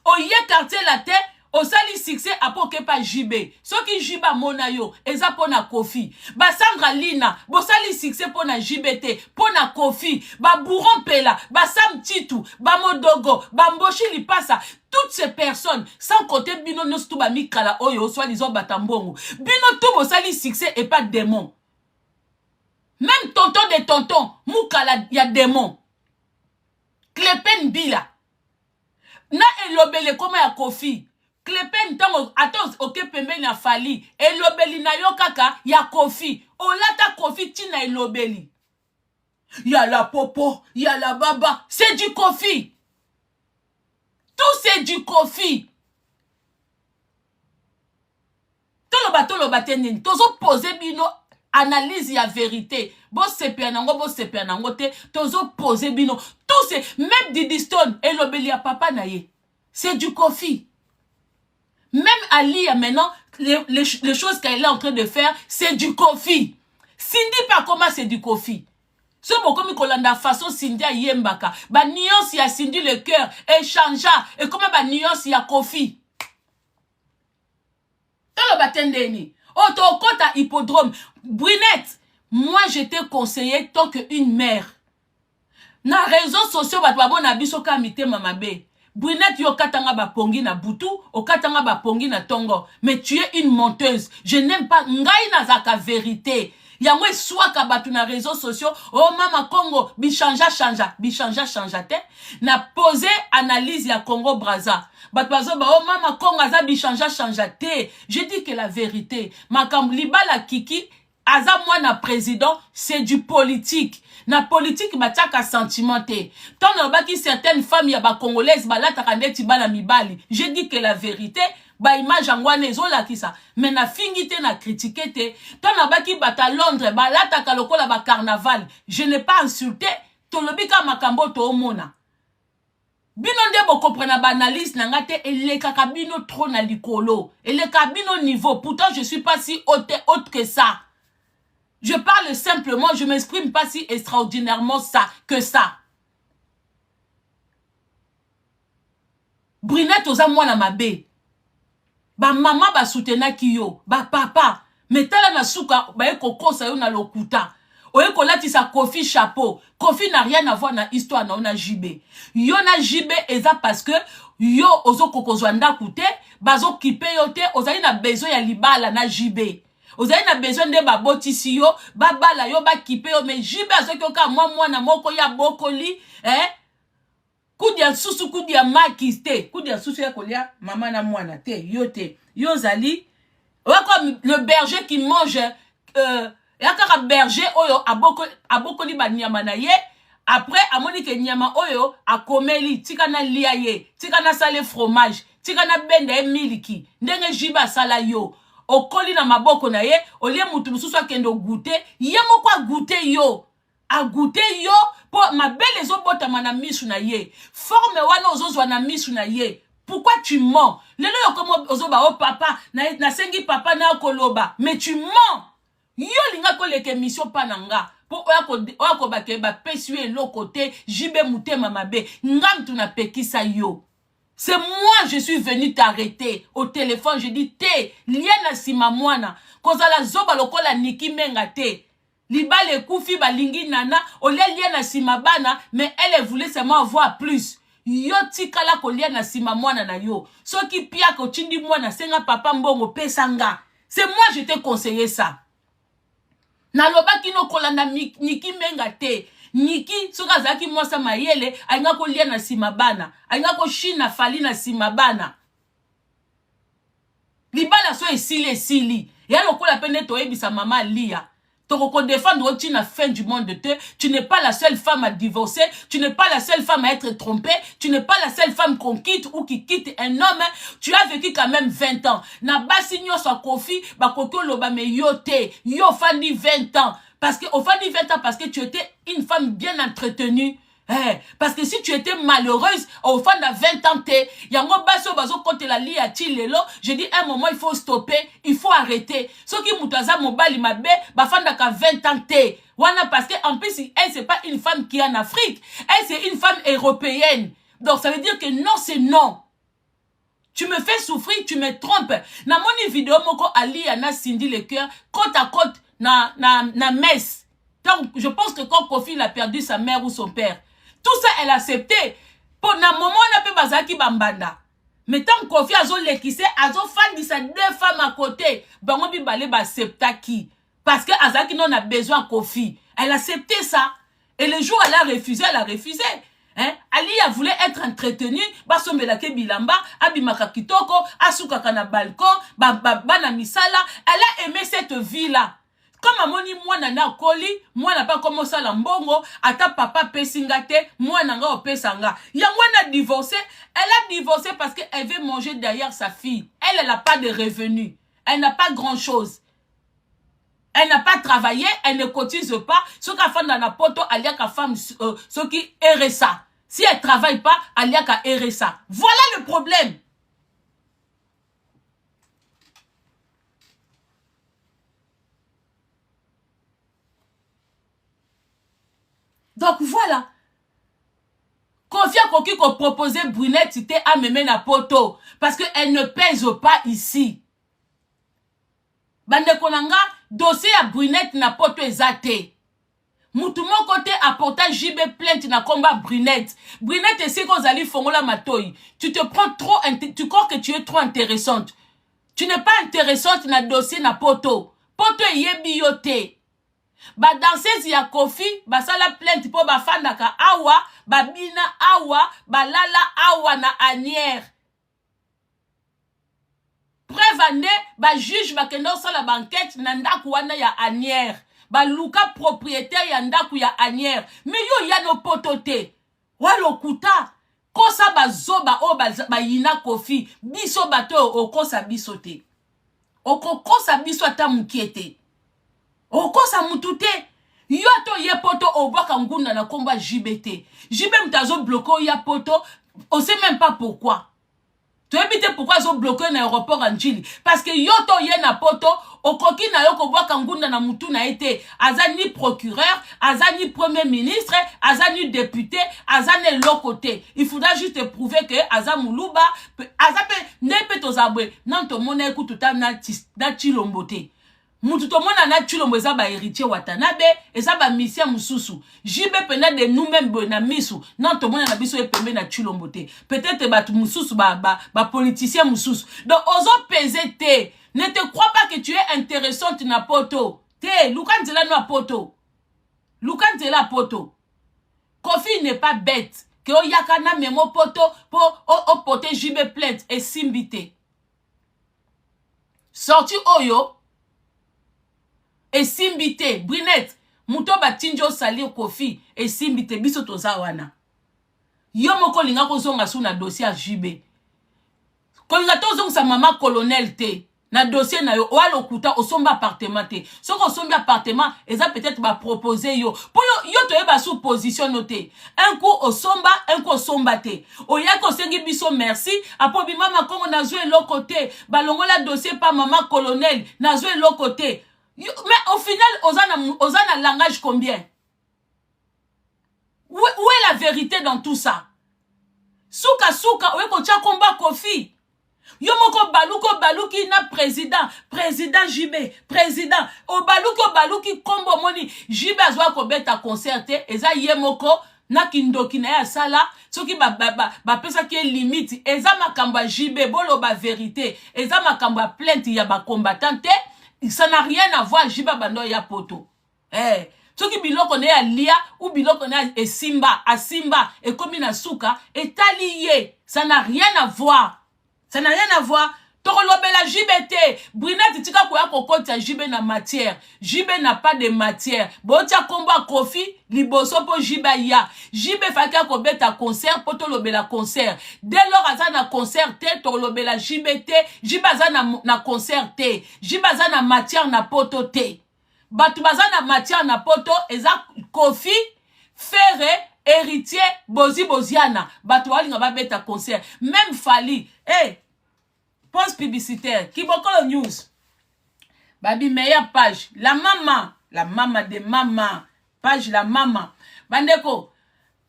Speaker 2: Oye quartier latin, on sali succès apoke pa JB. So ki Jiba Monayo, Eza pona Kofi. Ba Sandra Lina, bo sali succès pona JBT, pona Kofi. Ba Bouron Pela, ba Sam Titu, ba Modogo, ba Mboshi Lipasa. Toutes ces personnes, sans compter Bino Nostuba Mikala Oyo, soit disant Batambongo. Bino tout bo sali succès et pas démon. Même tonton de tonton, Moukala, y a démon. Klepen Bila. Na elobele comme ya Kofi. Klepen tango atos oke pembe na fali. Elobeli na yo kaka ya Kofi. Olata Kofi tina elobeli. Ya la popo, ya la baba. C'est du Kofi. Tout c'est du Kofi. Toloba tenini. Tozo pose bino analyse ya vérité. Bo sepe nango te. Tozo pose bino. Tout c'est, même Didi Stone, elobeli ya papa na ye. C'est du Kofi. Même Ali, maintenant, les choses qu'elle est en train de faire, c'est du Kofi. Cindy pas comment c'est du Kofi. Ce bon comme Kolanda façon Cindy a yembaka. Ba nuance y a Cindy le cœur échangea et comment ba nuance y a Kofi. Tolo batendeni. Auto kota hippodrome. Brunette, moi je t'ai conseillé tant qu'une mère. Na réseaux sociaux bat babo na biso ka mite mamabe. Brunette yo katanga ba pongi na butu, o katanga ba pongi na tongo. Mais tu es une menteuse. Je n'aime pas ngai na zaka vérité. Yango soit ka batu na réseaux sociaux, oh mama Congo, bichanja te. Na posé analyse ya Congo Brazza. Batbazo ba oh mama Congo aza bichanja te. Je dis que la vérité, makam libala kiki aza mwana président, c'est du politique. Na politique batiaka sentimenté. Tant on baki certaines femmes ya ba congolaises balata kandeti bala mibali. Je dis que la vérité, ba image angwane zola kisa. Mais na fingite na critiqué te. Tant on baki bata Londres balata kalokola ba carnaval. Je n'ai pas insulté. Tolobika makambo to omona. Bino nde bo comprena ba analyse nanga te eleka kabino trop na likolo. Eleka bino niveau. Pourtant je suis pas si haute que ça. Je parle simplement, je m'exprime pas si extraordinairement que ça. Brunette oza mwana mabe. Ba maman ba soutenaki yo, ba papa. Metala na suka ba eko kosa yo na lokuta. Oeko lati sa Kofi chapeau. Kofi n'a rien à voir na histoire na ona JB. Yo na JB eza parce que yo ozo kokozwanda kute, bazo kipe yo te, ozali na besoin ya libala na JB. Vous avez besoin de babotisi yo, babala yo, bakipe yo, mais jibe azoki ka mwana moko ya bokoli, kudia susu kudia makiste, kudia susu ya kolia, maman na mwana te, yo zali, comme le berger qui mange, yakaka berger oyo, abokoli ba nyama na ye, après, amoni ke nyama oyo, akomeli, tika na lia ye, tika na sale fromage, tika na bende miliki, ndenge jiba sala yo, okoli na maboko na ye, olie mutu mususu akendo goûter, ye moko a goûter yo. A goûter yo, po mabele zo bota mana misu na ye. Forme wana ozozwa na misu na ye. Pourquoi tu mens? Lelo yo comme ozoba o papa, na sengi papa na koloba, mais tu mens. Yo linga ko leke mission pananga. Pour oya bake ba pesue lo côté, jibe mutema mabe, ngam tu na pekisa yo. C'est moi, je suis venu t'arrêter au téléphone, je dis te, liena sima mwana, kozala zoba lokola niki menga te. Libale koufi balingi nana, ole liena sima bana, mais elle voulait seulement avoir plus. Yo tikala ko liena sima mwana na yo. Soki pia ko chindi mwana senga papa mbongo pesanga. C'est moi je t'ai conseillé ça. Na loba kino kolanda niki menga te. Niki soka zaki mwasa mayele ainga ko liena sima bana. Ainga ko shina fali na sima bana. Libala so esili. Ya lokola pene to ebisa mama lia. Toko défendre tu na fin du monde de te. Tu n'es pas la seule femme à divorcer. Tu n'es pas la seule femme à être trompée. Tu n'es pas la seule femme qu'on quitte ou qui quitte un homme. Tu as vécu quand même 20 ans. Na basi nyo sa kofi, ba koko loba me yote. Yo fandi 20 ans. Parce que, au fandi 20 ans, parce que tu étais une femme bien entretenue. Parce que si tu étais malheureuse, au fond de 20 ans, yango baso baso kote la li a lelo, je dis un moment il faut stopper, il faut arrêter. Ce qui mutaza mobali mabe, bafanda ka 20 ans wana parce que en plus elle c'est pas une femme qui est en Afrique, elle c'est une femme européenne. Donc ça veut dire que non c'est non. Tu me fais souffrir, tu me trompes. Na moni vidéo moko ali ana Cindy le cœur côte à côte na messe. Donc je pense que quand Kofi a perdu sa mère ou son père, tout ça, elle a accepté. Pour un moment, on a fait bazaki bambanda. Mais tant que Kofi a lekise, azo fan de sa 2 femmes à côté. Bango bi balé ba accepta qui? Parce que Azaki non a besoin de Kofi. Elle a accepté ça. Et le jour où elle a refusé, elle a refusé. Hein? Ali a voulu être entretenue. Basombe la ke bilamba, abimaka kitoko, asuka kana balcon, bana misala. Elle a aimé cette vie-là. Comme amoni mwana na koli, mwana pa komo sala mbongo, ata papa pesingate, mwana nga opesanga. Yango na divorcé, elle a divorcé parce qu'elle veut manger derrière sa fille. Elle n'a pas de revenus. Elle n'a pas grand-chose. Elle n'a pas travaillé, elle ne cotise pas. Ce qu'a fait dans la poto, elle y a qu'à femme, ce qui RSA. Si elle travaille pas, elle y a qu'à RSA. Voilà le problème. Donc voilà. Kofi Koki qu'on proposait Brunette, c'était à me mettre à poto. Parce qu'elle ne pèse pas ici. Bande konanga, dossier à Brunette na poto ezate. Moutoumon côté apporta JB plainte na combat Brunette. Brunette est si qu'on allait fongola matoi. Tu te prends trop, tu crois que tu es trop intéressante. Tu n'es pas intéressante na dossier na poto. Poto yebi yote. Ba danseuse ya Kofi, ba sala plainte po ba fandaka awa, ba bina awa, ba lala awa na anière. Preuve ane, ba juge ba kendo sala banquette na ndaku wana ya anière. Ba luka propriétaire ya ndaku ya anière. Mais yo ya no potote. Walo kuta. Kosa ba zoba o ba yina Kofi. Biso bato okosa bisote. Okosa biso ata mukiete. Okosa mutute. Yo to ye poto obwaka ngunda na komba JBT. JB mtazo bloqué ya poto. On sait même pas pourquoi. Tu sais pourquoi ils ont bloqué l'aéroport en Chili? Parce que yo to ye na poto. Okoki na yo kobwaka ngunda na mutu na ete. Aza ni procureur. Aza ni premier ministre. Aza ni député. Aza ne lokote. Il faudra juste prouver que Aza Moulouba. Aza pe nepe to zabwe. Nan to mona ekututa na chilombote. Mutu to mona na chilombo eza ba héritier Watanabe, eza ba mission mususu. Jibe pena de nous-mêmes na misu, nan to mona na biso epembe na chilombo te. Peut-être batu mususu ba politicien mususu. Donc ozo peser te. Ne te crois pas que tu es intéressante na poto. Te, Lukanzela no poto. Lukanzela poto. Kofi n'est pas bête. Que o yakana memo poto pour o poter jibe plainte et simbite. Sorti oyo et simbite, Brunette, muto batinjo sali Kofi, et simbite, biso toza wana. Yo moko linga ko zonga sou na dossier JB. Kolinga to zonga sa mama colonel te. na dossier na yo oa lokuta osomba appartement te soko osombi appartement eza peut-être ba proposer yo po yo toyeba sous position noté un coup osomba un coup osomba te oyaki osengi biso merci apo bimama kongo nazwe eloko te balongola dossier pa mama colonel nazwe eloko te mais au final ozana langage combien où est la vérité dans tout ça suka oyeko tia komba kofi yo moko baluki na président JB président obaluki kombo moni JB azwa ko beta concert te eza ye moko na kindoki na ya sala soki ba pesa ki limite eza makambo JB bolo ba vérité eza makambo plainte ya ba combattant te ça n'a rien à voir JB bando ya poto soki biloko ne ya lia ou biloko ne ya asimba et komi na suka etaliye ça n'a rien à voir. Ça n'a rien à voir. Torolobela JBT. Brunette tika koya kokota JB na matière. JB n'a pas de matière. Botia komba kofi liboso po JB ya. JB faka ko beta concert po tolobela concert. Dès lors aza na concert te torolobela JBT. JB aza na concert te. JB aza na matière na poto te. Batu baza na matière na poto eza kofi Ferré héritier boziana bato walinga ba beta concert même Fali pause publicitaire Kibokolo News babi meilleure page la maman de maman page la maman bandeko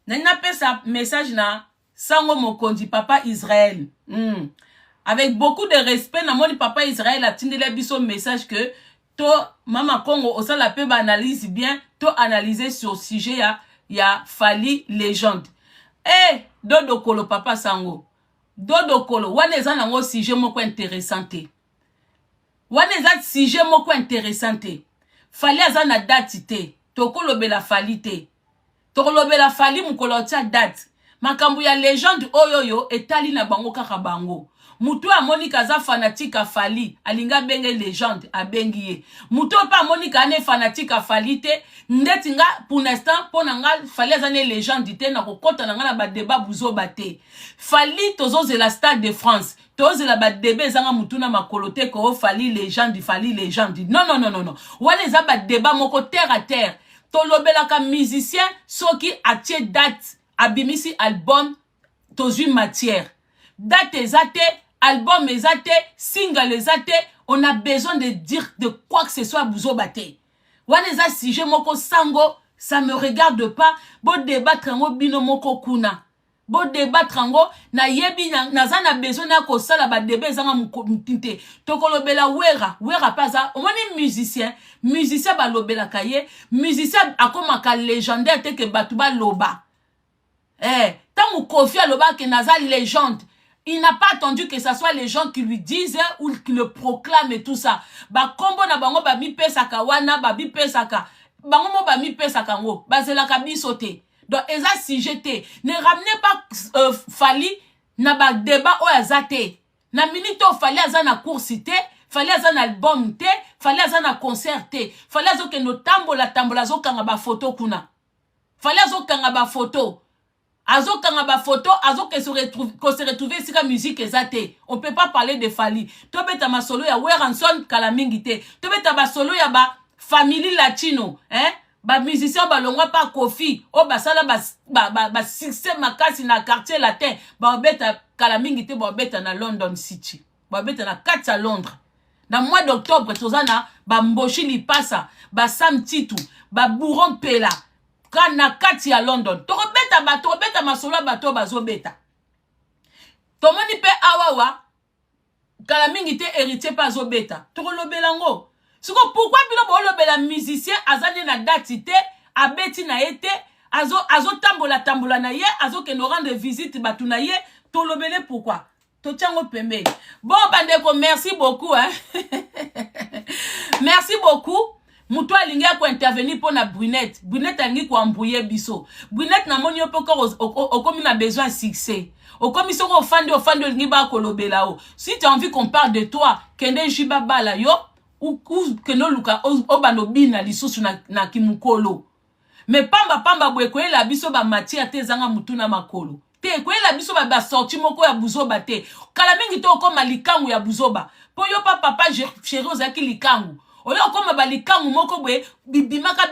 Speaker 2: nana pesa message na sango mokondi papa Israël avec beaucoup de respect na moni papa Israël a tindele biso message que to mama Congo osala pe ba analyse bien to analyser sur sujet ya Fali légende dodo kolo papa sango dodo kolo wana eza nango sujet moko intéressante wana eza sujet moko intéressante Fali aza na date te tokolobela Fali te tokolobela Fali mukolo tia date makambo ya légende oyoyo etali na bango kaka bango mutu amoni kaza fanatique a Fali alinga benge légende abengi ye mutu pa amoni kane fanatique a Fali te ndeti nga pour l'instant pona nga Fali azane légende te na kokota na nga na ba débat buzo bate Fali tozo la Stade de France tozo la ba débat zanga mutu na makolo te ko Fali légende non wale za ba débat moko terre à terre tolobela ka musicien soki atie date abimisi album tozui matière date ezate album ezate single ezate on a besoin de dire de quoi que ce soit buzo bate waneza sujet moko sango ça me regarde pas bo débattre ngo bino moko kuna bo débattre ngo na yebi na zana besoin na ko sala ba débat zanga mutinte tokolobela wera paza omoni musicien ba lobela kaye musicien akoma ka légendaire te que batu ba loba tant Kofi aloba que naza légende. Il n'a pas attendu que ce soit les gens qui lui disent ou qui le proclament et tout ça. Ba kombo na bango ba mi pesaka wana ba bi pesaka. Bango mo ba mi pesaka ngo. Ba zela ka bisote. Donc eza sujet ne ramenez pas Fali na ba débat o azate. Na minute o Fali aza na course te, Fali aza na album te, Fali aza na concert te. Fali azo ke no tambola zo kanga ba photo kuna. Fali azo kanga ba photo. Azo kanga ba photo, azo que se retrouver si la musique ezate. On peut pas parler de Fali. To beta ma solo ya Weranson kalamingite. To beta ba solo ya ba family latino, ba musicien ba longwa pa Kofi, o ba sala ba succès makasi na quartier latin, ba beta kalamingite ba beta na London City. Ba beta na 4 à Londres. Dans mois d'octobre tozana ba Mboshi Lipasa, ba Sam Titu, ba Bouron Pela. Kana kati ya London. Torobeta masolo bato bazobeta. Tomoni pe awawa. Kalamingi te héritier pa zobeta. Torolobelango. Siko pourquoi bilo bolobela musicien azane na date te abeti na ete azo tambola na ye azo ke no rendre visite batu na ye tolobele pourquoi. Tochango pembe. Bon bandeko merci beaucoup Merci beaucoup. Muto alingi ko intervenir pour na Brunette. Brunette alingi ko embrouiller biso. Brunette na moni opoko okomi na besoin de succès. Okomi soko ofande olingi ba kolobela o. Si tu as envie qu'on parle de toi, kende jiba bala yo ou que no luka obano bina lisusu na kimukolo. Mais pamba bweko la biso ba matière te zanga mutu na makolo. te koyela biso ba sorti moko ya buzoba te kala mingi to okoma likangu ya buzoba po yo papa chéri ozalaki likangu oyo okoma balikangu moko boye bimaka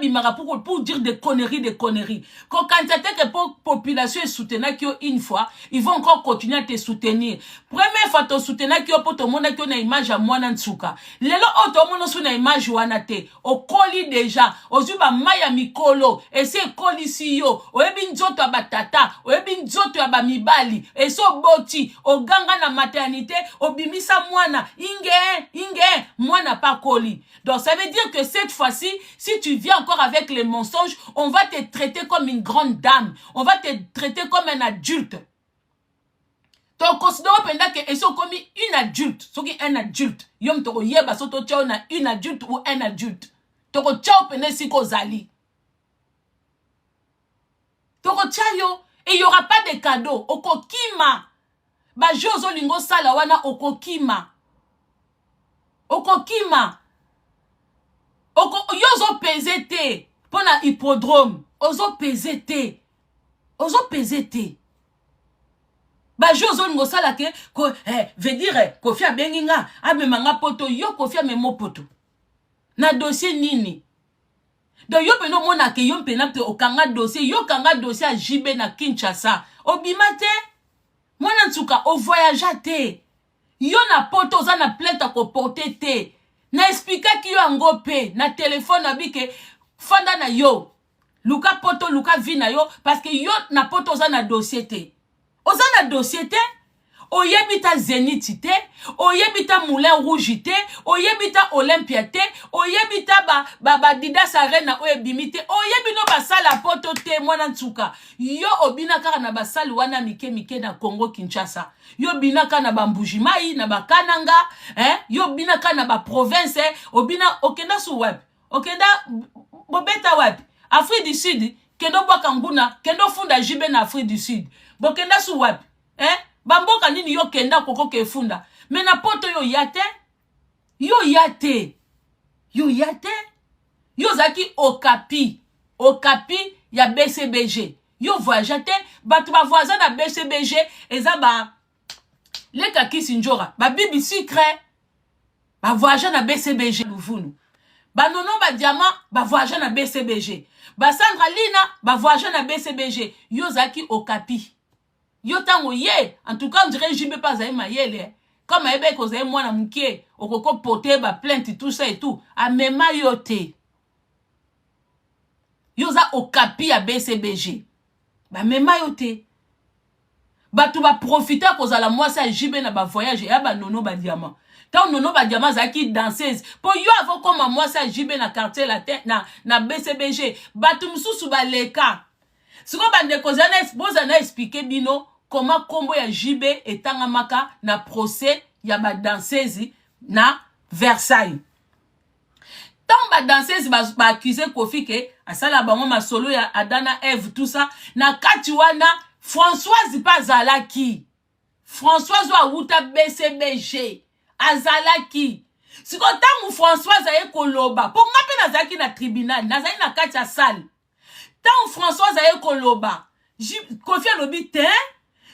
Speaker 2: pour dire des conneries quand tu que pour population soutenir qui une fois ils vont encore continuer à te soutenir première fois te soutenir qui pour tout monde qui na image à moi nsuka lelo auto monde sur na image wana te okoli déjà ozuba maya mikolo et c'est koli si yo oyebi nzoto ya batata oyebi nzoto ya bamibali et so boti oganga na maternité obimisa mwana inge mwana pas koli. Donc ça veut dire que cette fois-ci, si tu viens encore avec les mensonges, on va te traiter comme une grande dame. On va te traiter comme un adulte. Donc considère que ils sont comme une adulte. Un adulte. Yom toko yeba soto tchao na une adulte ou un adulte. Toko tchao pene si ko zali. Toko tchao et il y aura pas de cadeaux. Okokima. Ba jozo lingo sala wana okokima. Okokima. Yozo PZT pour la hippodrome. Ozo PZT. Ba jozo ngosala ke ko veut dire Kofi abenginga amemanga poto yo Kofi amemo poto. Na dossier nini. Donc yo peno mona ke yo pena te okanga dossier yo kanga dossier a JB na Kinshasa. Obimate mwana ntuka o voyage te. Yo na poto za na plainte ko porter te. Na expliquer ki yo angope na téléphone abike fanda na yo luka poto luka vi na yo parce que yo na poto za na dossier te oza na dossier te oyebita Zénith te oyebita Moulin Rouge te oyebita Olympia te oyebita ba Didas Arena oyebimite oyebino basala poto te mwana ntuka yo obina kaka na basali wana mike na Congo Kinshasa yo binaka na bambujimai na bakananga yo binaka na ba province obina okenda su web okenda bobeta web Afrique du Sud kendo bwaka nguna kendo funda jibe na Afrique du Sud bokenda su web bamboka nini yo kenda koko ke funda mais na poto yo yate yo zaki okapi ya BCBG yo voyagate batu ba voisin na BCBG eza ba le kakisi njora ba bibi secret ba voyage na BCBG luvunu ba nono ba diamant ba voyage na BCBG ba Sandra Lina ba voyage na BCBG yo zaki okapi yo tango ye en tout cas on dirait JB pas za mayele comme ebe ko za mwana mukie okoko porter ba plainte tout ça et tout a mema yote yo za okapi ya BCBG ba mema yote batu ba profiter ko za la moi ça JB na ba voyage ya ba nono ba diamant tant nono ba diamant za ki danseuse po yo avant comme moi ça JB na quartier la tête na BCBG batu msusu ba leka siko bande ko za na expliquer bino comment combo ya JB etangamaka na procès ya ba danseuse na Versailles. Tant ba danseuse ba accuser Kofi ke asala bango masolo ya Adana Eve tout ça na kati wana Françoise Pazalaki. Françoise wa wuta BCBG azalaki. Siko tangu Françoise aye koloba. Po ngape nazaki na tribunal, nazaki na kati ya salle. Tangu Françoise aye koloba, Kofi alobi te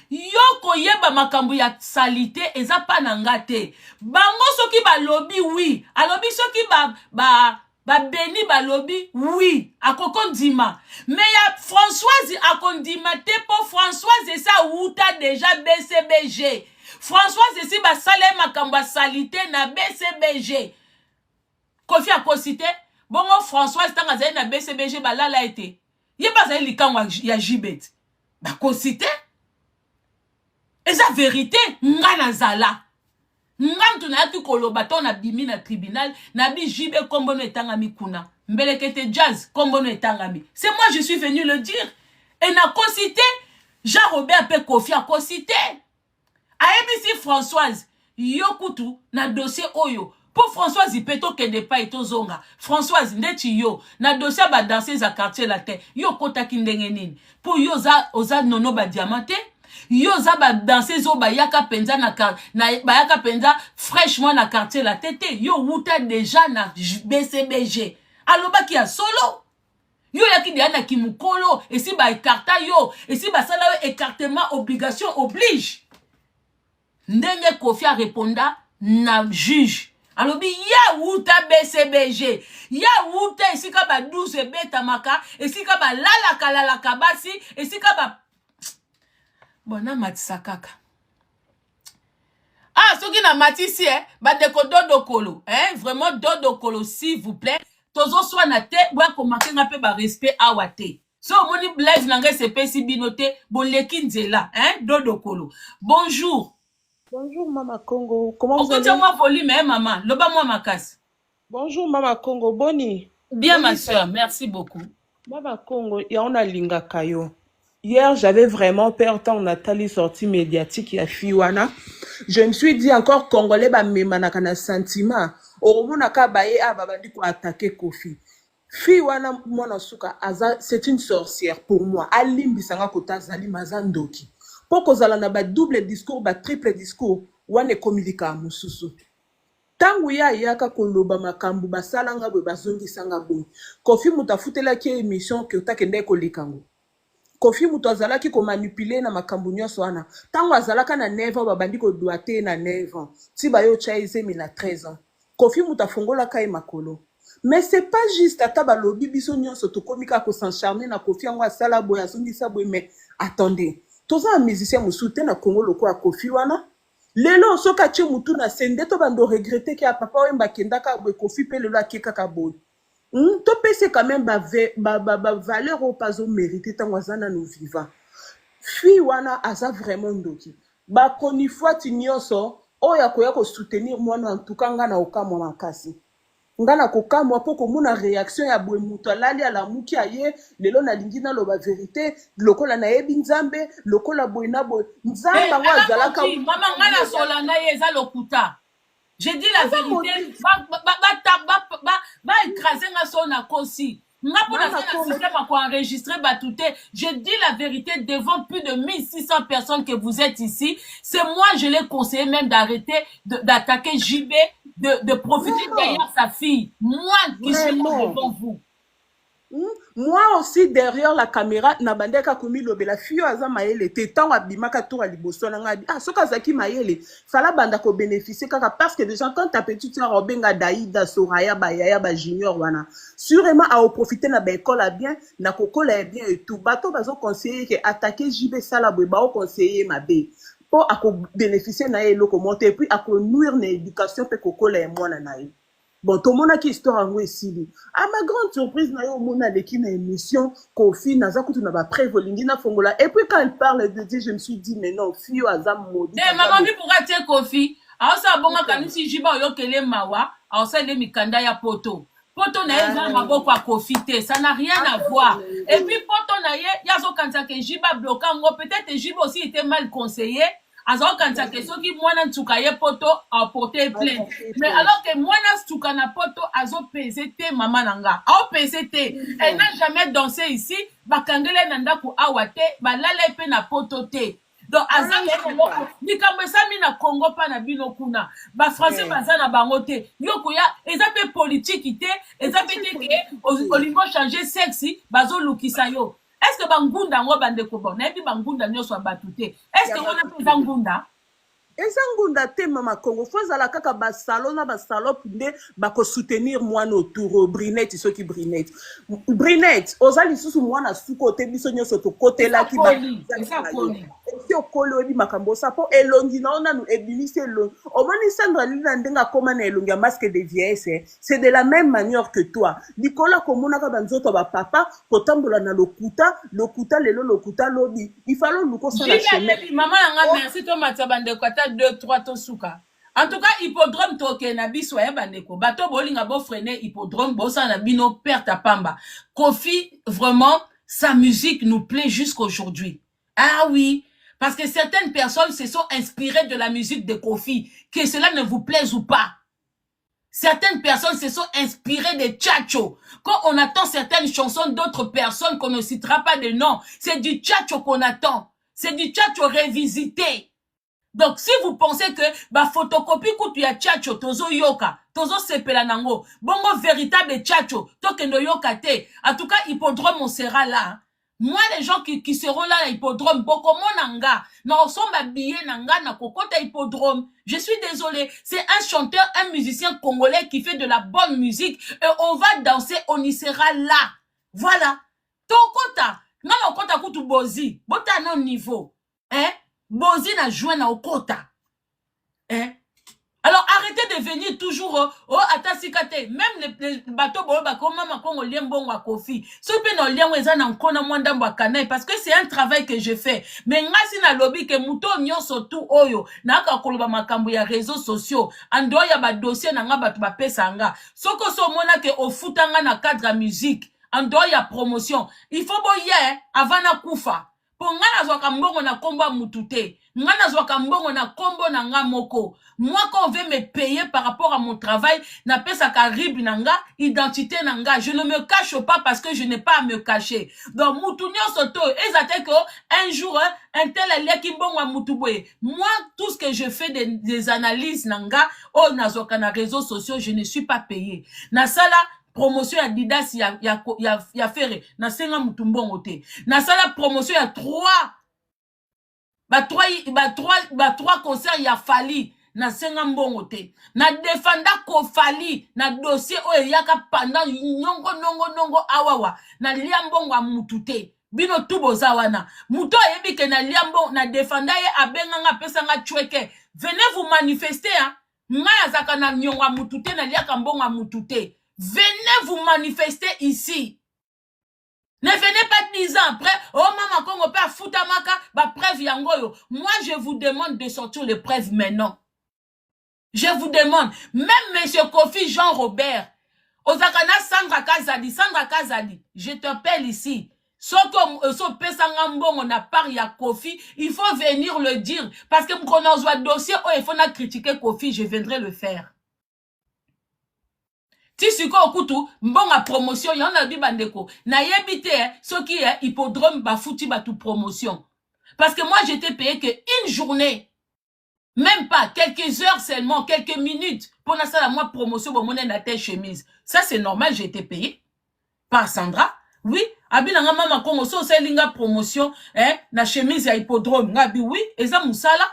Speaker 2: yo koyeba makambo ya salite eza pa na ngate. Bango soki ba lobi oui, alobi soki ba beni ba lobi oui, akokondima. Mais ya Françoise akondima te po Françoise esa wuta déjà BCBG. Françoise esi ba sale makambo ya salite na BCBG. Kofi akosite, bongo Françoise tanga zaye na BCBG ba lala ete. Yeba zaye likango ya Jibet. Ba kosite eza vérité nga nazala nga mtu na yaki koloba to na bimi na tribunal na bi JB kombono etangami kuna mbelekete jazz kombono etangami c'est moi je suis venu le dire et na kosite Jean-Robert pe Kofi a kosite aebisi Françoise yokutu na dossier oyo pour Françoise ipeto kende pa etozonga Françoise ndeti yo na dossier ba danser za quartier la terre yo kota kindenge nini pour yo oza nono ba diamante yo za ba danser zo ba yaka penza na ba yaka penza fraîchement na quartier la tête yo wuta déjà na BCBG aloba ki ya solo Yo yaki dia na kimukolo, et si ba écarta yo, et si ba sala yo écartement obligation oblige. Ndenge Kofi a réponda na juge. Alobi ya wuta BCBG, ya wuta esika ba 12 beta maka, esika ba lala kabasi, esika ba bona matisa kaka. Ah, ce qui n'a matisi, ba deko dodo kolo, vraiment dodo kolo, s'il vous plaît. Tozo soit na te, boya komake nga pe ba respect awate. So, moni blaise nange sepe si binote, bon leki nzela, dodo kolo. Bonjour.
Speaker 3: Bonjour Mama Congo, comment vous
Speaker 2: allez? Moi volume, maman, loba moi ma casse.
Speaker 3: Bonjour Mama Congo, boni.
Speaker 2: Bien boni, ma soeur, merci beaucoup.
Speaker 3: Mama Congo, ya on a linga kayo. Hier, j'avais vraiment peur tant Nathalie sortie médiatique ya Fiwana. Je me suis dit encore Congolais ba memanaka na sentiment. Oromona ka baye babandi ko attaquer Kofi. Fiwana mona suka aza, c'est une sorcière pour moi. Alimbisanga kota zali mazandoki. Poko zala na ba double discours, ba triple discours, wane komilika mususu. Tangu ya yaka koloba makambu basalanga bwe bazongisanga boy. Kofi mutafutela ki émission ke utakende kolikango. Kofi mutu azalaki ko manipuler na makambu nyonso wana. Tango azalaka na 9 ans babandi ko doite na 9 ans. Ti ba yo chaize mi na 13 ans. Kofi mutu afongola kai makolo. Mais c'est pas juste ata balobi biso nyonso to komika ko s'encharner na Kofi yango asala boy azongisa boy, mais attendez. Toza un musicien musu te na Congo loko a Kofi wana. Lelo soka che mutu na sende to bando regretter ki a papa wemba kendaka boy Kofi pe lelo akeka ka boy. To pese quand même ba valeur au pas au mérité tant wazana nous vivants. Fi wana asa vraiment ndoki. Ba koni fois tinyoso o ya koya ko soutenir moi en tout cas ngana okamwa makasi. Ngana kokamwa poko mona réaction ya boy mutu alali ala muki aye lelo na lingina lo ba vérité lokola na yebi nzambe lokola boy na boy nzamba wa zalaka
Speaker 2: mama ngana solanga yeza lokuta. J'ai dit la vérité, va écraser ma son à Kosi. J'ai dit la vérité devant plus de 1600 personnes que vous êtes ici. C'est moi, je l'ai conseillé même d'arrêter d'attaquer JB, de profiter derrière sa fille. Moi qui suis là devant vous.
Speaker 3: Moi aussi derrière la caméra na bandeka komi lobela fio aza mayele te tango abimaka tour liboso na ngabi soka zaki mayele fala banda ko bénéficier kaka parce que déjà quand ta petite sœur obenga Daïda Soraya Bayaya ba junior wana sûrement a profiter na ba école bien na kokola bien et tout bato bazo conseiller que attaquer JB sala boy ba conseiller mabe pour a bénéficier na eloko monter puis a nuire na éducation pe kokola mwana na ye. Bon, tout le monde a qui histoire en ici. À ma grande surprise, na yo mona leki na émission Kofi naza kutu na ba prévolingi na fongola. Et puis quand elle parle de Dieu, je me suis dit mais non, fio azam maudit.
Speaker 2: Eh maman bi pourquoi tu Kofi? Alors ça bonga kanisi jiba yo kele mawa, alors ça le mikanda ya poto. Poto na eza maboko a Kofi te, ça n'a rien à voir. Et puis poto na ye, yazo kanza ke jiba bloquant, peut-être jiba aussi était mal conseillé. Alors quand ça question qui moi na tsuka ye poto a porté plainte, mais alors que moi na tsuka na poto azo PCT maman nanga a PCT elle n'a jamais dansé ici bakangele nanda ku awate balala pe na poto te donc azanga ni kambe sami na Congo pa na bino kuna ba français bazana bango te yoko ya ezape politique te ezape te ke olingo changer sexe bazo lukisa yo. Est-ce que bangunda ngo bande ko bon? Nebi bangunda nyoso batute. Est-ce que on a pris bangunda?
Speaker 3: Ezangunda te mama Congo fozala kaka ba salon na ba salope nde bako soutenir moi autour Brinette ceux qui Brinette ozali susu mwana suko te biso nyoso to côté là qui ba si okolo ebi makambo sa po elongi na ona nu ebimisi elongi omoni Sandra Lina ndenga koma na elongi ya masque de vieillesse c'est de la même manière que toi likola komona ka banzoto ba papa kotambola na lokuta lelo lokuta lobi il fallait nous ça la chemin
Speaker 2: maman nga merci to matsabande kwata 2-3 to suka. En tout cas, hippodrome toke na biso ya bandeko. Bato bolinga bo freiner hippodrome bosa na bino perte à pamba. Kofi, vraiment, sa musique nous plaît jusqu'aujourd'hui. Ah oui, parce que certaines personnes se sont inspirées de la musique de Kofi, que cela ne vous plaise ou pas. Certaines personnes se sont inspirées de Tchatcho. Quand on attend certaines chansons d'autres personnes qu'on ne citera pas de nom, c'est du Tchatcho qu'on attend. C'est du Tchatcho révisité. Donc, si vous pensez que ba photocopie kutu ya tchatcho, tozo yoka, tozo sepela nango, bongo véritable tchatcho, tokendo yoka te. En tout cas, hippodrome, on sera là. Moi, les gens qui seront là à hippodrome, beaucoup nanga, na osomba billet nanga, na kokota hippodrome. Je suis désolé, c'est un chanteur, un musicien congolais qui fait de la bonne musique et on va danser, on y sera là. Voilà. Tokota, non, okota kutu bozi, bota non niveau. Hein? Bozi na joué na okota. Hein? Alors arrêtez de venir toujours oh atasikate même les bateaux ba koma makongo liembongo a kofi so pe no liengo eza na nkona mwanda mbakana parce que c'est un travail que je fais mais ngasi na lobby ke muto nyonso tout oyo na ka koloba makambo ya réseaux sociaux ando ya ba dossier na nga batu ba pesa nga soko so mona ke ofutanga na cadre ya musique ando ya promotion il faut boye avant na kufa po nga nazwaka mbongo na kombo mutute nga nazwaka mbongo na kombo na nga moko. Moi quand on veut me payer par rapport à mon travail na pesa ka rib nanga identité nanga je ne me cache pas parce que je n'ai pas à me cacher. Donc mutunyo soto ezate ko un jour un tel leki mbongo a mutuboye. Moi tout ce que je fais des analyses nanga oh nazwaka na réseaux sociaux je ne suis pas payé. Na sala promotion ya Didas ya Ferré na senga mutumbongo te. Na sala promotion ya 3 concerts ya Fali na senga mbongo te. Na defanda ko Fali na dossier o yaka pendant nongo awawa na lia mbongo mutute. Bino tuboza wana. Muto yebi ke na lia mbongo na defanda ye abenga nga pesa nga chweke. Venez vous manifester hein. Nga yazaka na nyonga mutute na lia mbongo mutute. Venez vous manifester ici. Ne venez pas 10 ans après, oh maman Congo père foutamaka, ba preuve yangoyo. Moi je vous demande de sortir les preuves maintenant. Je vous demande, même monsieur Kofi Jean-Robert, Ozakana Sandra Kazadi, je t'appelle ici. So pesanga mbongo na part ya Kofi, il faut venir le dire parce que quand on voit dossier, oh il faut na critiquer Kofi, je viendrai le faire. Si siko okutu mbonga promotion yana bi bandeko na yebite ce qui est hippodrome ba fouti ba tout promotion parce que moi j'étais payé que une journée même pas quelques heures seulement quelques minutes pour na ça moi promotion bon monnaie na telle chemise ça c'est normal j'ai été payé par Sandra oui abina nga mama Kongo so selinga promotion na chemise ya hippodrome ngabi oui eza musala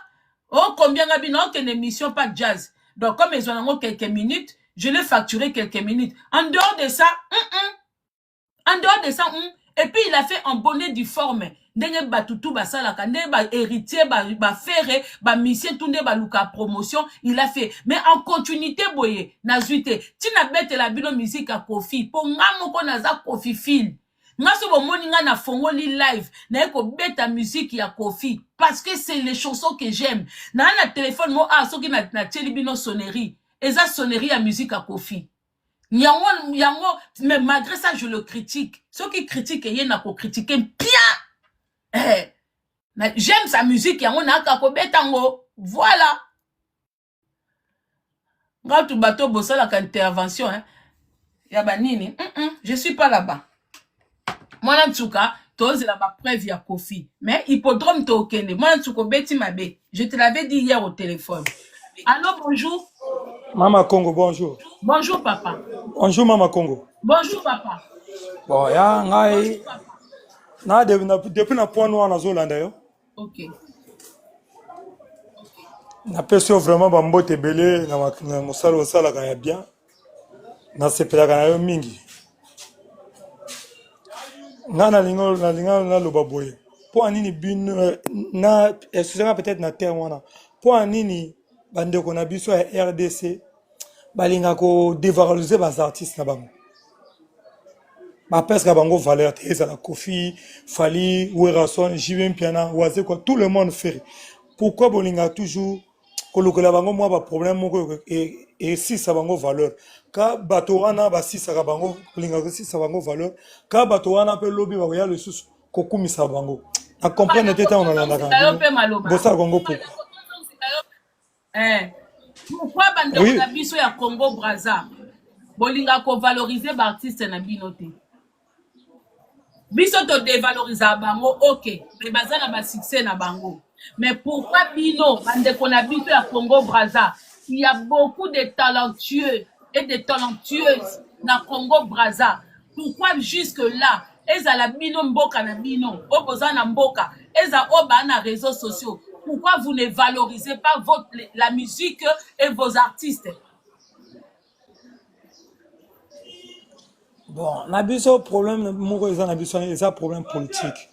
Speaker 2: oh combien ngabi na aucune émission pas jazz donc comme ils ont quelques minutes je l'ai facturé quelques minutes. En dehors de ça, et puis il a fait un bonnet du forme. Ndenge batutu basalaka, ndenge ba héritier, ba ferre, ba mission, tout ndenge ba luka promotion, il a fait. Mais en continuité, boye, nazuite, tina bete la bino musique à Kofi, pour nga moko naza Kofi fil. Nga so bo moni nga na fongoli live, na eko beta musique ya Kofi, parce que c'est les chansons que j'aime. Na téléphone mo so ki na teli bino sonnerie. Et ça sonnerie à musique à Kofi. Yango, mais malgré ça, je le critique. Ceux qui critiquent, il y en a pour critiquer bien. J'aime sa musique, yango na kakobetango. Voilà. Quand tu bateau bossa la intervention, hein. Yaba nini. Je suis pas là-bas. Moi, en tout cas, tous la preuve ya Kofi. Mais hippodrome to okene. Moi, en tout cas, beti mabe. Je te l'avais dit hier au téléphone. Allô, bonjour.
Speaker 4: Mama Congo, bonjour.
Speaker 2: Bonjour, papa.
Speaker 4: Bonjour, Mama Congo.
Speaker 2: Bonjour, papa.
Speaker 4: Bon, ya, ngai. Na depuis na point noir na Zolanda yo.
Speaker 2: Ok.
Speaker 4: Na peso vraiment bambote belé na mosalo sala ka ya bien. Na sepela ka yo mingi. Na lingo na loba boye. Po anini bin na excusez-moi peut-être na terre wana. Po anini bandeko na biso ya RDC balinga ko dévaloriser bas artistes na bango ba peska bango valeur te za la Kofi Fali Werason Jivin Piana Waze quoi tout le monde fait pourquoi bolinga toujours ko lokola bango moi ba problème moko et si ça bango valeur ka bato wana ba si ça bango bolinga ko si ça bango valeur ka bato wana pe lobby ba ya le sous ko kumisa bango a comprendre tete on a la bossa bango pourquoi
Speaker 2: pourquoi bande na biso ya Congo Brazza bolinga ko valoriser ba artiste na binote biso to dévaloriser bango OK mais bazana ba succès na bango Mais pourquoi Bino, bande qu'on habite à Congo Brazza, il y a beaucoup de talentueux et de talentueuses dans Congo Brazza. Pourquoi jusque là, ezala Bino mboka na Bino, oboza na mboka, eza oba na réseaux sociaux. Pourquoi vous ne valorisez pas la musique et vos artistes?
Speaker 4: Bon, na biso problème moko eza na biso eza problème politique.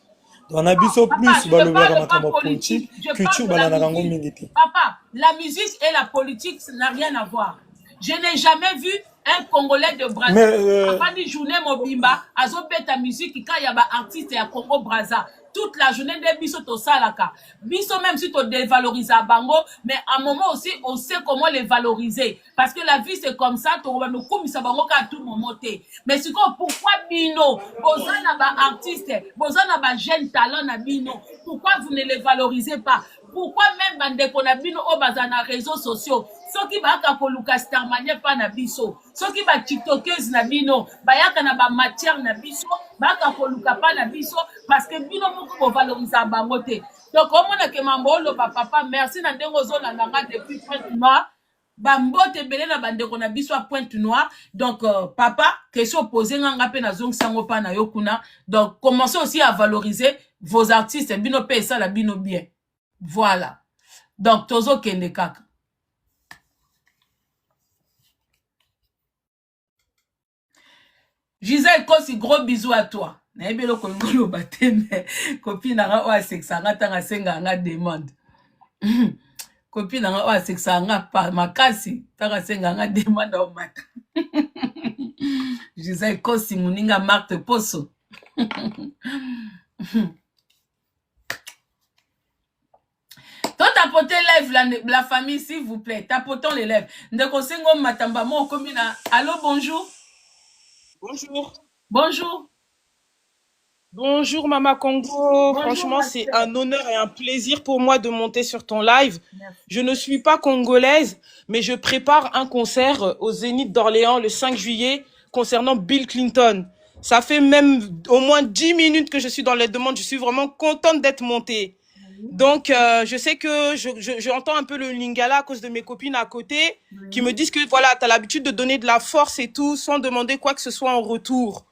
Speaker 4: Donc na biso plus balobaka makambo politique, culture balanaka yango mingi te.
Speaker 2: Papa, la musique et la politique, ça n'a rien à voir. Je n'ai jamais vu un Congolais de Brazza. Après une journée mobimba, azobet ta musique quand il y a un artiste à Congo Brazza. Toute la journée de biso to salaka. Biso même si to dévaloriser à bango, mais à un moment aussi on sait comment les valoriser parce que la vie c'est comme ça, to va nous comme ça bango ka tout moment té. Mais c'est quoi pourquoi Bino, bozana ba artiste, bozana ba jeune talent na Bino. Pourquoi vous ne les valorisez pas? Pourquoi même bande qu'on a Bino au bazana réseaux sociaux? Ceux qui ba ka koluka starmanie pas na biso. Ceux qui ba tiktokers na Bino, ba yaka na ba matière na biso, ba ka koluka pas na biso parce que Bino moko valoriser bango te. Donc comme on a que mambo papa merci na ndengo zona nanga depuis Pointe Noire. Bambote belé na bande qu'on a biso à Pointe Noire. Donc papa question posée nganga pe na zong sango pa na yokuna. Donc commencez aussi à valoriser vos artistes Bino pe ça la Bino bien. Voilà. Donc tozo kende kaka. Gisèle Kossi, gros bisous à toi. Naebelo kongolo bateme copine nga wa sexanga tanga senga nga demande. Copine nga wa sexanga pa makasi tanga senga nga demande au matin. Gisèle Kossi muninga Marthe Poso. Toi, tapotez lèvres la famille, s'il vous plaît. Tapotons les lèvres. Ndeko sengo matamba mo komina. Allô, bonjour.
Speaker 3: Bonjour.
Speaker 2: Bonjour.
Speaker 3: Bonjour Mama Congo.
Speaker 2: Bonjour,
Speaker 3: franchement, c'est un honneur et un plaisir pour moi de monter sur ton live. Merci. Je ne suis pas congolaise, mais je prépare un concert au Zénith d'Orléans le 5 juillet concernant Bill Clinton. Ça fait même au moins 10 minutes que je suis dans les demandes. Je suis vraiment contente d'être montée. Donc, je sais que j'entends un peu le lingala à cause de mes copines à côté qui me disent que voilà, tu as l'habitude de donner de la force et tout sans demander quoi que ce soit en retour.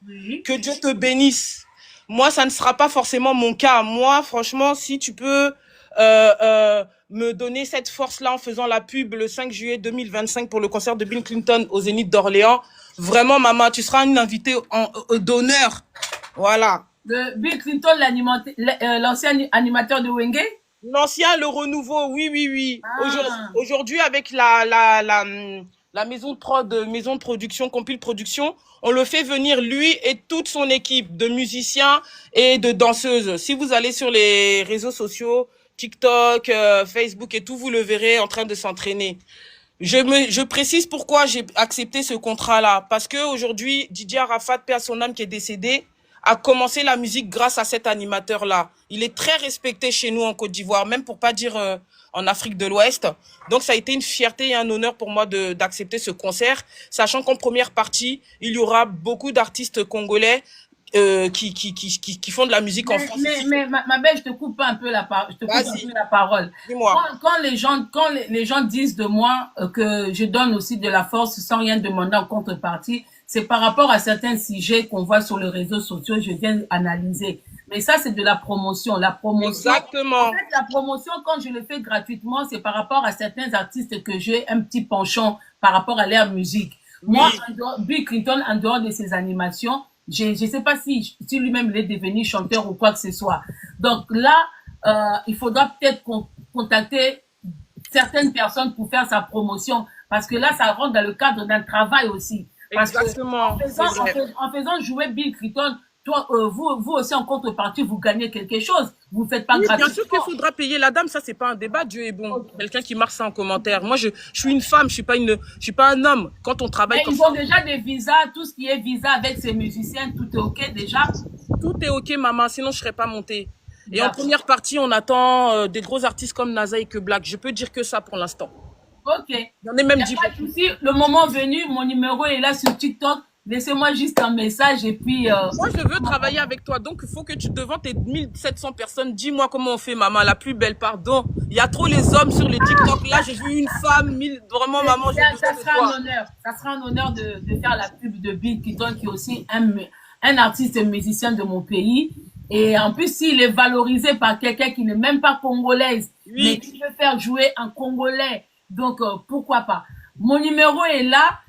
Speaker 3: Que Dieu te bénisse. Moi, ça ne sera pas forcément mon cas. Moi, franchement, si tu peux me donner cette force-là en faisant la pub le 5 juillet 2025 pour le concert de Bill Clinton au Zénith d'Orléans, vraiment, maman, tu seras une invitée d'honneur. Voilà.
Speaker 2: De Bill Clinton, l'ancien animateur de Wenge?
Speaker 3: L'ancien, le renouveau, oui. Ah. Aujourd'hui, avec la maison de prod, maison de production, Compile Production, on le fait venir, lui et toute son équipe de musiciens et de danseuses. Si vous allez sur les réseaux sociaux, TikTok, Facebook et tout, vous le verrez en train de s'entraîner. Je précise pourquoi j'ai accepté ce contrat-là. Parce que aujourd'hui, Didier Arafat, paix à son âme, qui est décédé, a commencé la musique grâce à cet animateur-là. Il est très respecté chez nous en Côte d'Ivoire, même pour pas dire en Afrique de l'Ouest. Donc, ça a été une fierté et un honneur pour moi d'accepter ce concert, sachant qu'en première partie, il y aura beaucoup d'artistes congolais qui font de la musique en France.
Speaker 2: Mais ma belle, je te coupe un peu la parole.
Speaker 3: Dis-moi.
Speaker 2: Quand les gens disent de moi que je donne aussi de la force sans rien demander en contrepartie, c'est par rapport à certains sujets qu'on voit sur les réseaux sociaux, je viens analyser. Mais ça, c'est de la promotion. La promotion.
Speaker 3: Exactement.
Speaker 2: En fait, la promotion, quand je le fais gratuitement, c'est par rapport à certains artistes que j'ai un petit penchant par rapport à leur musique. Oui. Moi, Bill Clinton, en dehors de ses animations, je sais pas si lui-même il est devenu chanteur ou quoi que ce soit. Donc là, il faudra peut-être contacter certaines personnes pour faire sa promotion. Parce que là, ça rentre dans le cadre d'un travail aussi. Parce
Speaker 3: exactement.
Speaker 2: En faisant jouer Bill Clinton, toi, vous aussi en contrepartie, vous gagnez quelque chose. Vous faites pas gratuitement.
Speaker 3: Bien sûr qu'il faudra payer la dame, ça c'est pas un débat. Dieu est bon. Okay. Quelqu'un qui marque ça en commentaire. Moi, je suis une femme, je suis pas un homme. Quand on travaille
Speaker 2: comme ça. Ils ont déjà des visas, tout ce qui est visa avec ces musiciens, tout est ok déjà.
Speaker 3: Tout est ok, maman. Sinon, je serais pas montée. Et en première partie, on attend des gros artistes comme Naza et que Black. Je peux dire que ça pour l'instant.
Speaker 2: Ok.
Speaker 3: J'en ai même dit.
Speaker 2: Le moment venu, mon numéro est là sur TikTok. Laissez-moi juste un message et puis...
Speaker 3: Moi, je veux travailler avec toi. Donc, il faut que tu, devant tes 1700 personnes, dis-moi comment on fait, maman, la plus belle, pardon. Il y a trop les hommes sur les TikTok. Là, j'ai vu une femme, vraiment, maman, j'ai besoin de toi.
Speaker 2: Un honneur. Ça sera un honneur de faire la pub de Bill Keaton, qui est aussi un artiste et musicien de mon pays. Et en plus, s'il est valorisé par quelqu'un qui n'est même pas congolaise, mais qui veut faire jouer un Congolais, donc pourquoi pas. Mon numéro est là.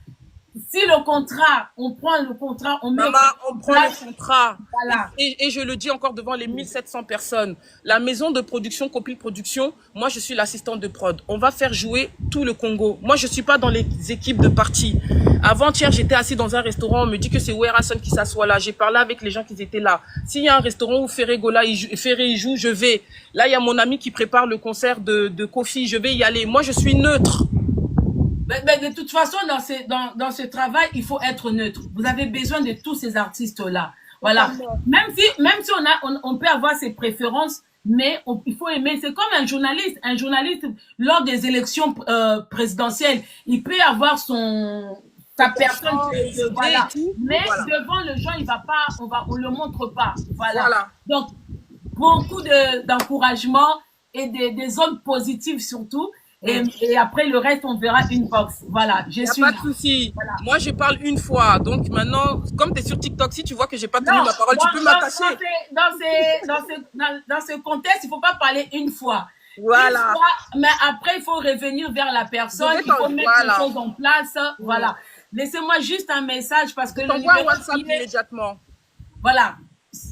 Speaker 2: Si le contrat, on prend le contrat, on met...
Speaker 3: Maman, on prend le contrat.
Speaker 2: Voilà.
Speaker 3: Et je le dis encore devant les 1700 personnes. La maison de production, Copil Production, moi, je suis l'assistante de prod. On va faire jouer tout le Congo. Moi, je suis pas dans les équipes de parti. Avant-hier, j'étais assis dans un restaurant. On me dit que c'est Werason qui s'assoit là. J'ai parlé avec les gens qui étaient là. S'il y a un restaurant où Ferré joue, je vais. Là, il y a mon ami qui prépare le concert de Kofi. Je vais y aller. Moi, je suis neutre.
Speaker 2: Mais de toute façon, dans ce travail, il faut être neutre. Vous avez besoin de tous ces artistes-là. Voilà. Même si on peut avoir ses préférences, mais il faut aimer. C'est comme un journaliste. Un journaliste, lors des élections présidentielles, il peut avoir sa personne, voilà. Mais devant le gens, on le montre pas. Voilà. Donc, beaucoup d'encouragement et des ondes positives surtout. Et après, le reste, on verra une box. Voilà, je suis
Speaker 3: pas de souci. Voilà. Moi, je parle une fois. Donc maintenant, comme tu es sur TikTok, si tu vois que j'ai pas tenu ma parole, tu peux m'attacher.
Speaker 2: Dans ce contexte, il faut pas parler une fois.
Speaker 3: Voilà.
Speaker 2: Une fois, mais après, il faut revenir vers la personne. Il faut mettre les choses en place. Voilà. Laissez-moi juste un message parce que...
Speaker 3: T'envoies WhatsApp immédiatement.
Speaker 2: Voilà.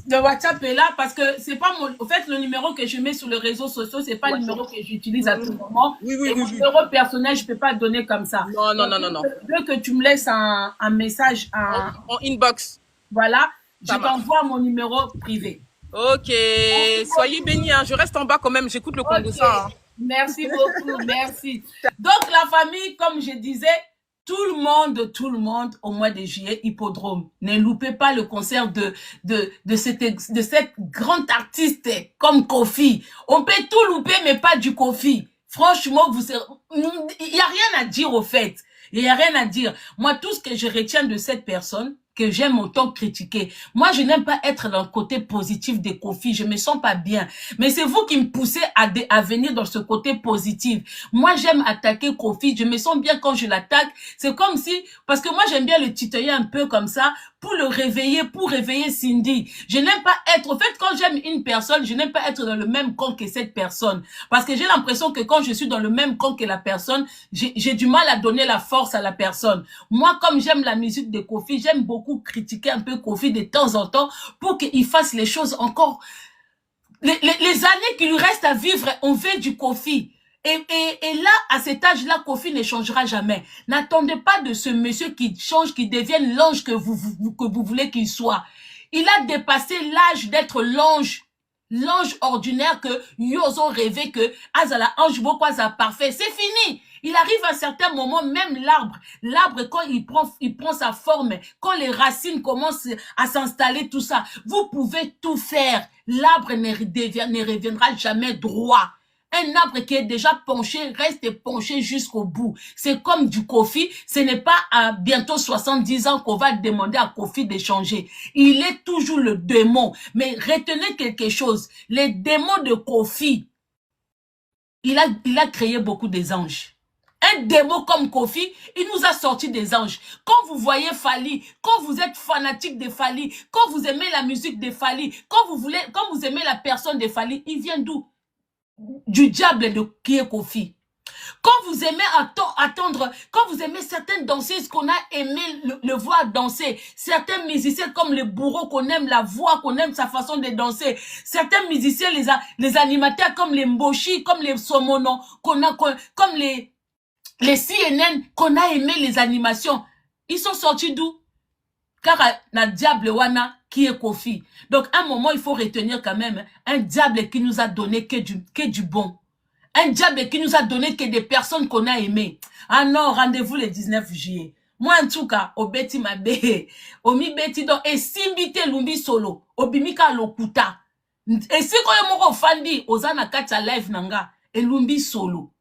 Speaker 2: Le WhatsApp est là parce que c'est pas au fait, le numéro que je mets sur les réseaux sociaux, c'est pas le numéro que j'utilise à tout moment.
Speaker 3: Oui,
Speaker 2: et mon numéro personnel, je peux pas le donner comme ça.
Speaker 3: Non.
Speaker 2: Je veux que tu me laisses un message
Speaker 3: en inbox.
Speaker 2: Voilà. Je t'envoie mon numéro privé.
Speaker 3: Ok. Soyez bénis, hein. Je reste en bas quand même. J'écoute le Congo ça. Hein.
Speaker 2: Merci beaucoup. Merci. Donc, la famille, comme je disais, tout le monde, au mois de juillet, Hippodrome. Ne loupez pas le concert de cette grande artiste comme Kofi. On peut tout louper, mais pas du Kofi. Franchement, il y a rien à dire au fait. Il y a rien à dire. Moi, tout ce que je retiens de cette personne, que j'aime autant critiquer. Moi, je n'aime pas être dans le côté positif des Kofi. Je me sens pas bien. Mais c'est vous qui me poussez à venir dans ce côté positif. Moi, j'aime attaquer Kofi. Je me sens bien quand je l'attaque. C'est comme si, parce que moi, j'aime bien le tutoyer un peu comme ça pour le réveiller, pour réveiller Cindy. Je n'aime pas être, au fait, quand j'aime une personne, je n'aime pas être dans le même camp que cette personne. Parce que j'ai l'impression que quand je suis dans le même camp que la personne, j'ai du mal à donner la force à la personne. Moi, comme j'aime la musique de Kofi, j'aime beaucoup critiquer un peu Kofi de temps en temps pour qu'il fasse les choses encore. Les années qui lui restent à vivre, on veut du Kofi. Et là, à cet âge-là, Kofi ne changera jamais. N'attendez pas de ce monsieur qui change, qui devienne l'ange que vous voulez qu'il soit. Il a dépassé l'âge d'être l'ange ordinaire que Yozo rêvait que Azala ange Bokwaza parfait. C'est fini. Il arrive à un certain moment, même l'arbre quand il prend sa forme, quand les racines commencent à s'installer, tout ça, vous pouvez tout faire. L'arbre ne reviendra jamais droit. Un arbre qui est déjà penché reste penché jusqu'au bout. C'est comme du Kofi. Ce n'est pas à bientôt 70 ans qu'on va demander à Kofi de changer. Il est toujours le démon. Mais retenez quelque chose. Les démons de Kofi, il a créé beaucoup des anges. Un démon comme Kofi, il nous a sorti des anges. Quand vous voyez Fally, quand vous êtes fanatique de Fally, quand vous aimez la musique de Fally, quand vous aimez la personne de Fally, il vient d'où? Du diable qui est Kofi. Quand vous aimez attendre, quand vous aimez certaines danseuses qu'on a aimé le voir danser, certains musiciens comme les bourreaux qu'on aime la voix, qu'on aime sa façon de danser, certains musiciens, les animateurs comme les Mboshi, comme les Somono, comme les CNN, qu'on a aimé les animations, ils sont sortis d'où? Car la diable wana qui est Kofi. Donc, à un moment, il faut retenir quand même un diable qui nous a donné que du bon. Un diable qui nous a donné que des personnes qu'on a aimées. Ah non, rendez-vous le 19 juillet. Moi, en tout cas, au Betty Mabe, au mi Betty donc, et simbite lumbi solo, au bimika lokuta. Et si quand y'a mon fandi, ozana kacha live nanga, et lumbi solo.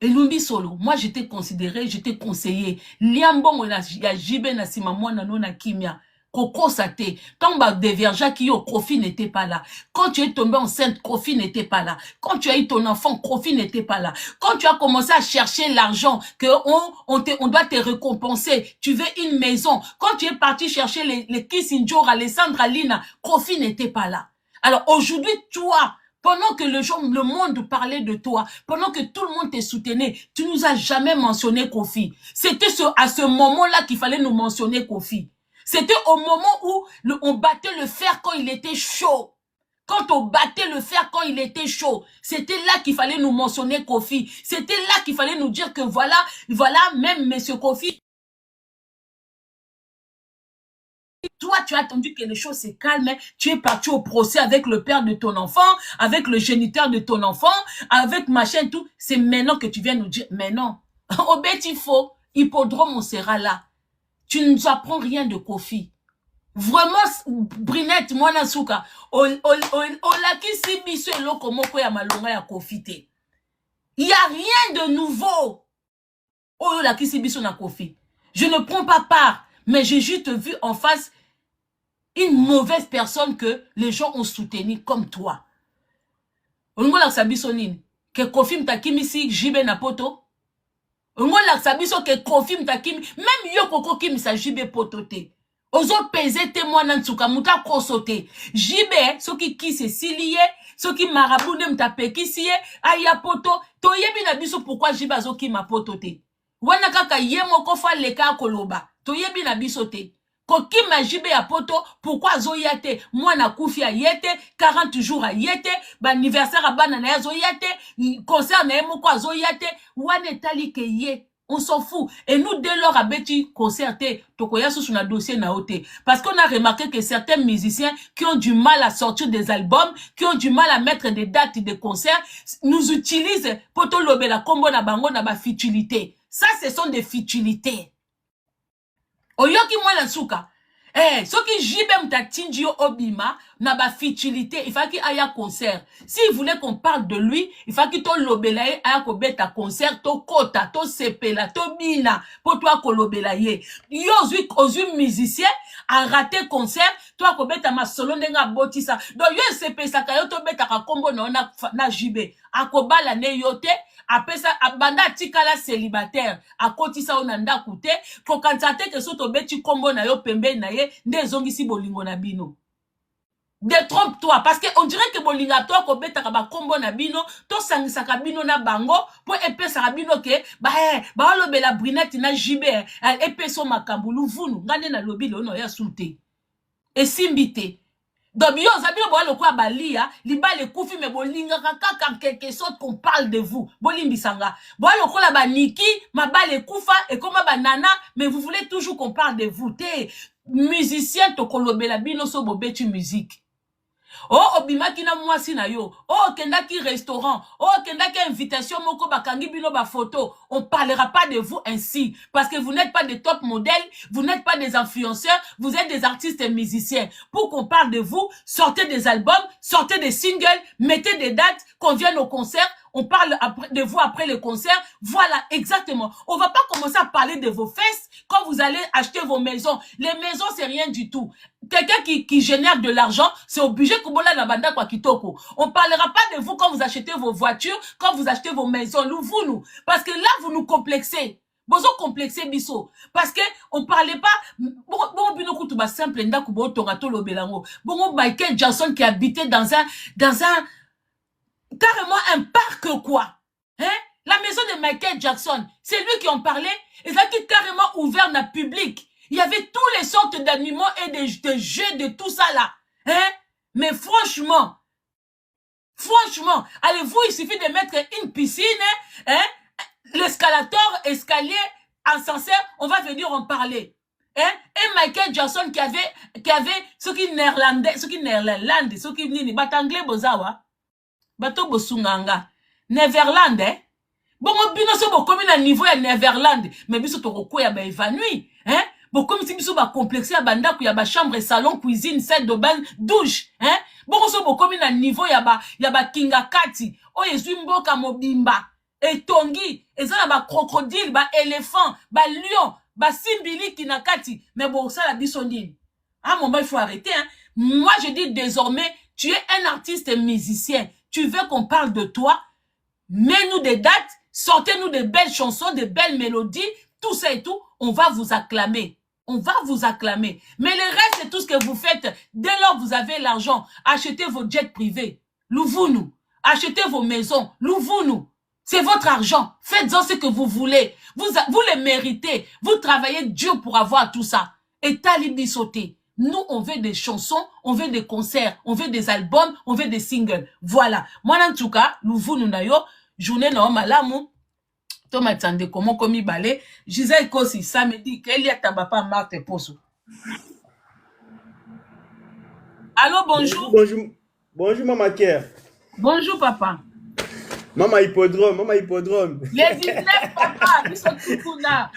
Speaker 2: Et Lumbi Solo, moi j'étais considéré, j'étais conseillé. Liambon ya jibe na sima mwana no na kimia. Koko sate. Quand ba dévergea qui au Kofi n'était pas là. Quand tu es tombé enceinte, Kofi n'était pas là. Quand tu as eu ton enfant, Kofi n'était pas là. Quand tu as commencé à chercher l'argent, que on doit te récompenser, tu veux une maison. Quand tu es parti chercher les Kissinjora, les Sandra Lina, Kofi n'était pas là. Alors aujourd'hui, toi, pendant que le monde parlait de toi, pendant que tout le monde te soutenait, tu nous as jamais mentionné Kofi. C'était à ce moment-là qu'il fallait nous mentionner Kofi. C'était au moment où on battait le fer quand il était chaud. Quand on battait le fer quand il était chaud, c'était là qu'il fallait nous mentionner Kofi. C'était là qu'il fallait nous dire que voilà, même monsieur Kofi, toi, tu as attendu que les choses se calment, tu es parti au procès avec le père de ton enfant, avec le géniteur de ton enfant, avec machin, tout. C'est maintenant que tu viens nous dire, mais non. Au Bétifo, hippodrome, on sera là. Tu ne nous apprends rien de Kofi. Vraiment, Brinette, Mwana Souka, Olaki Sibiso et Lokomoko ya Malonga ya Kofi te. Il n'y a rien de nouveau. Olaki Sibiso na Kofi. Je ne prends pas part, mais j'ai juste vu en face une mauvaise personne que les gens ont soutenu comme toi. Ongola Sabiso nini? Que Kofi mtakimi si jibe na poto? Ongola Sabiso que Kofi mtakimi, même yo koko kimi sa jibe poto te. Ozo peze te mwana nsuka muta kosote. Jibe, soki ki se silie, soki marabunde mtapeki siye, aya poto, to yebi na biso pourquoi jibe azo ki ma poto te. Wana kaka ye moko fa leka koloba, to yebi na biso te. Koki ma jibe ya poto, pourquoi azo yate, mwana kufi a yete, 40 jours a yete, ba anniversaire a banana azo yate, concert na ye moko azo yate, wane tali ke ye. On s'en fout. Et nous, dès lors, à Betty concerté, Tokoya sous un dossier na ote. Parce qu'on a remarqué que certains musiciens qui ont du mal à sortir des albums, qui ont du mal à mettre des dates de concerts, nous utilisent pour te lober la combo na bango na ba futilité. Ça, ce sont des futilités. Oyoki moi la souka. Eh, ce qui jibe mtatindio obima, na ba futilité, il faut qu'il aille à concert. S'il voulait qu'on parle de lui, il faut qu'il to lobelaye aya ko beta concert, to kota, to sepela, to bina, pour toi ko lobelaye. Yo ozui musicien, a raté concert, toi ko beta ma solo ndenga botisa. Donc yo sepe sa kayo to beta ka kombo na jibe. Akobala ne yote. Après ça, abanda tikala célibataire, a kotisa onanda koute, ko kantate ke soto beti kombo na yo pembe na ye, nde zongisi bolingo na bino. Détrompe-toi, parce que on dirait que bolinga toi ko beta ka ba kombo na bino, to sangisa ka bino na bango, po epesa ka bino ke, ba olobe la Brinette na jibe, epeso makambulu vunu, ngane na lobi lo no ya soute. Et simbite. Donc, yo, zabino boa loko balia, liba le kufi me bolinga kaka quelque sorte qu'on parle de vous. Bolimbisanga. Boa loko la baniki, ma bale kufa, et comme banana, mais vous voulez toujours qu'on parle de vous. T'es musicien, to kolobe la bino so bobetu musique. Oh, obimaki na mwasi na yo. Oh, kendaki restaurant. Oh, kendaki invitation moko bakangi bino ba photo. On parlera pas de vous ainsi. Parce que vous n'êtes pas des top modèles. Vous n'êtes pas des influenceurs. Vous êtes des artistes et musiciens. Pour qu'on parle de vous, sortez des albums, sortez des singles, mettez des dates, qu'on vienne au concert. On parle de vous après le concert. Voilà, exactement. On va pas commencer à parler de vos fesses quand vous allez acheter vos maisons. Les maisons, c'est rien du tout. Quelqu'un qui génère de l'argent, c'est obligé que la banda kwa kitoko. On parlera pas de vous quand vous achetez vos voitures, quand vous achetez vos maisons. Nous. Parce que là, vous nous complexez. Bozo complexé biso. Parce que on parlait pas, bon, bino kutuba simple, nda kubo tongato lobelango. Bon, Michael Jackson qui habitait dans un, carrément un parc quoi. Hein? La maison de Michael Jackson, c'est lui qui en parlait. Et ça qui est carrément ouvert dans le public. Il y avait tous les sortes d'animaux et de jeux, de tout ça là. Hein? Mais franchement, allez-vous, il suffit de mettre une piscine, hein? L'escalator, escalier, ascenseur, on va venir en parler. Hein? Et Michael Jackson qui avait ce qui néerlandais, ce qui nini, batanglais bozawa. Bato bosunganga. Neverland, hein? Bon, bino so bo comme na niveau ya Neverland, mais biso to roko ya ba évanoui, hein? Bon, comme si biso ba complexé ya banda ku ya ba chambre, salon, cuisine, salle de bain, douche, hein? Bon, so bo comme na niveau ya ba kinga kati, o yesu mboka mobimba. etongi ezana ba crocodile ba éléphant ba lion ba simbili kinakati mais bon ça la biso ndini. À un moment il faut arrêter hein. Moi je dis désormais tu es un artiste et musicien, tu veux qu'on parle de toi, mets-nous des dates, sortez-nous de belles chansons, de belles mélodies, tout ça et tout, on va vous acclamer. On va vous acclamer. Mais le reste, c'est tout ce que vous faites. Dès lors que vous avez l'argent, achetez vos jets privés. Louez-nous. Achetez vos maisons. Louez-nous. C'est votre argent. Faites-en ce que vous voulez. Vous les méritez. Vous travaillez dur pour avoir tout ça. Et Talibi sauté. Nous, on veut des chansons, on veut des concerts, on veut des albums, on veut des singles. Voilà. Moi, en tout cas, louez-nous nayo. Journée na malamu. To m'attendez comment komi balé. Gisèle Kossi, samedi, qu'elle y a ta papa Marthe Posso. Allô, bonjour.
Speaker 5: Bonjour, Maman Kerr.
Speaker 2: Bonjour, papa.
Speaker 5: Maman Hippodrome.
Speaker 2: Les 19, papa, ils sont tout là.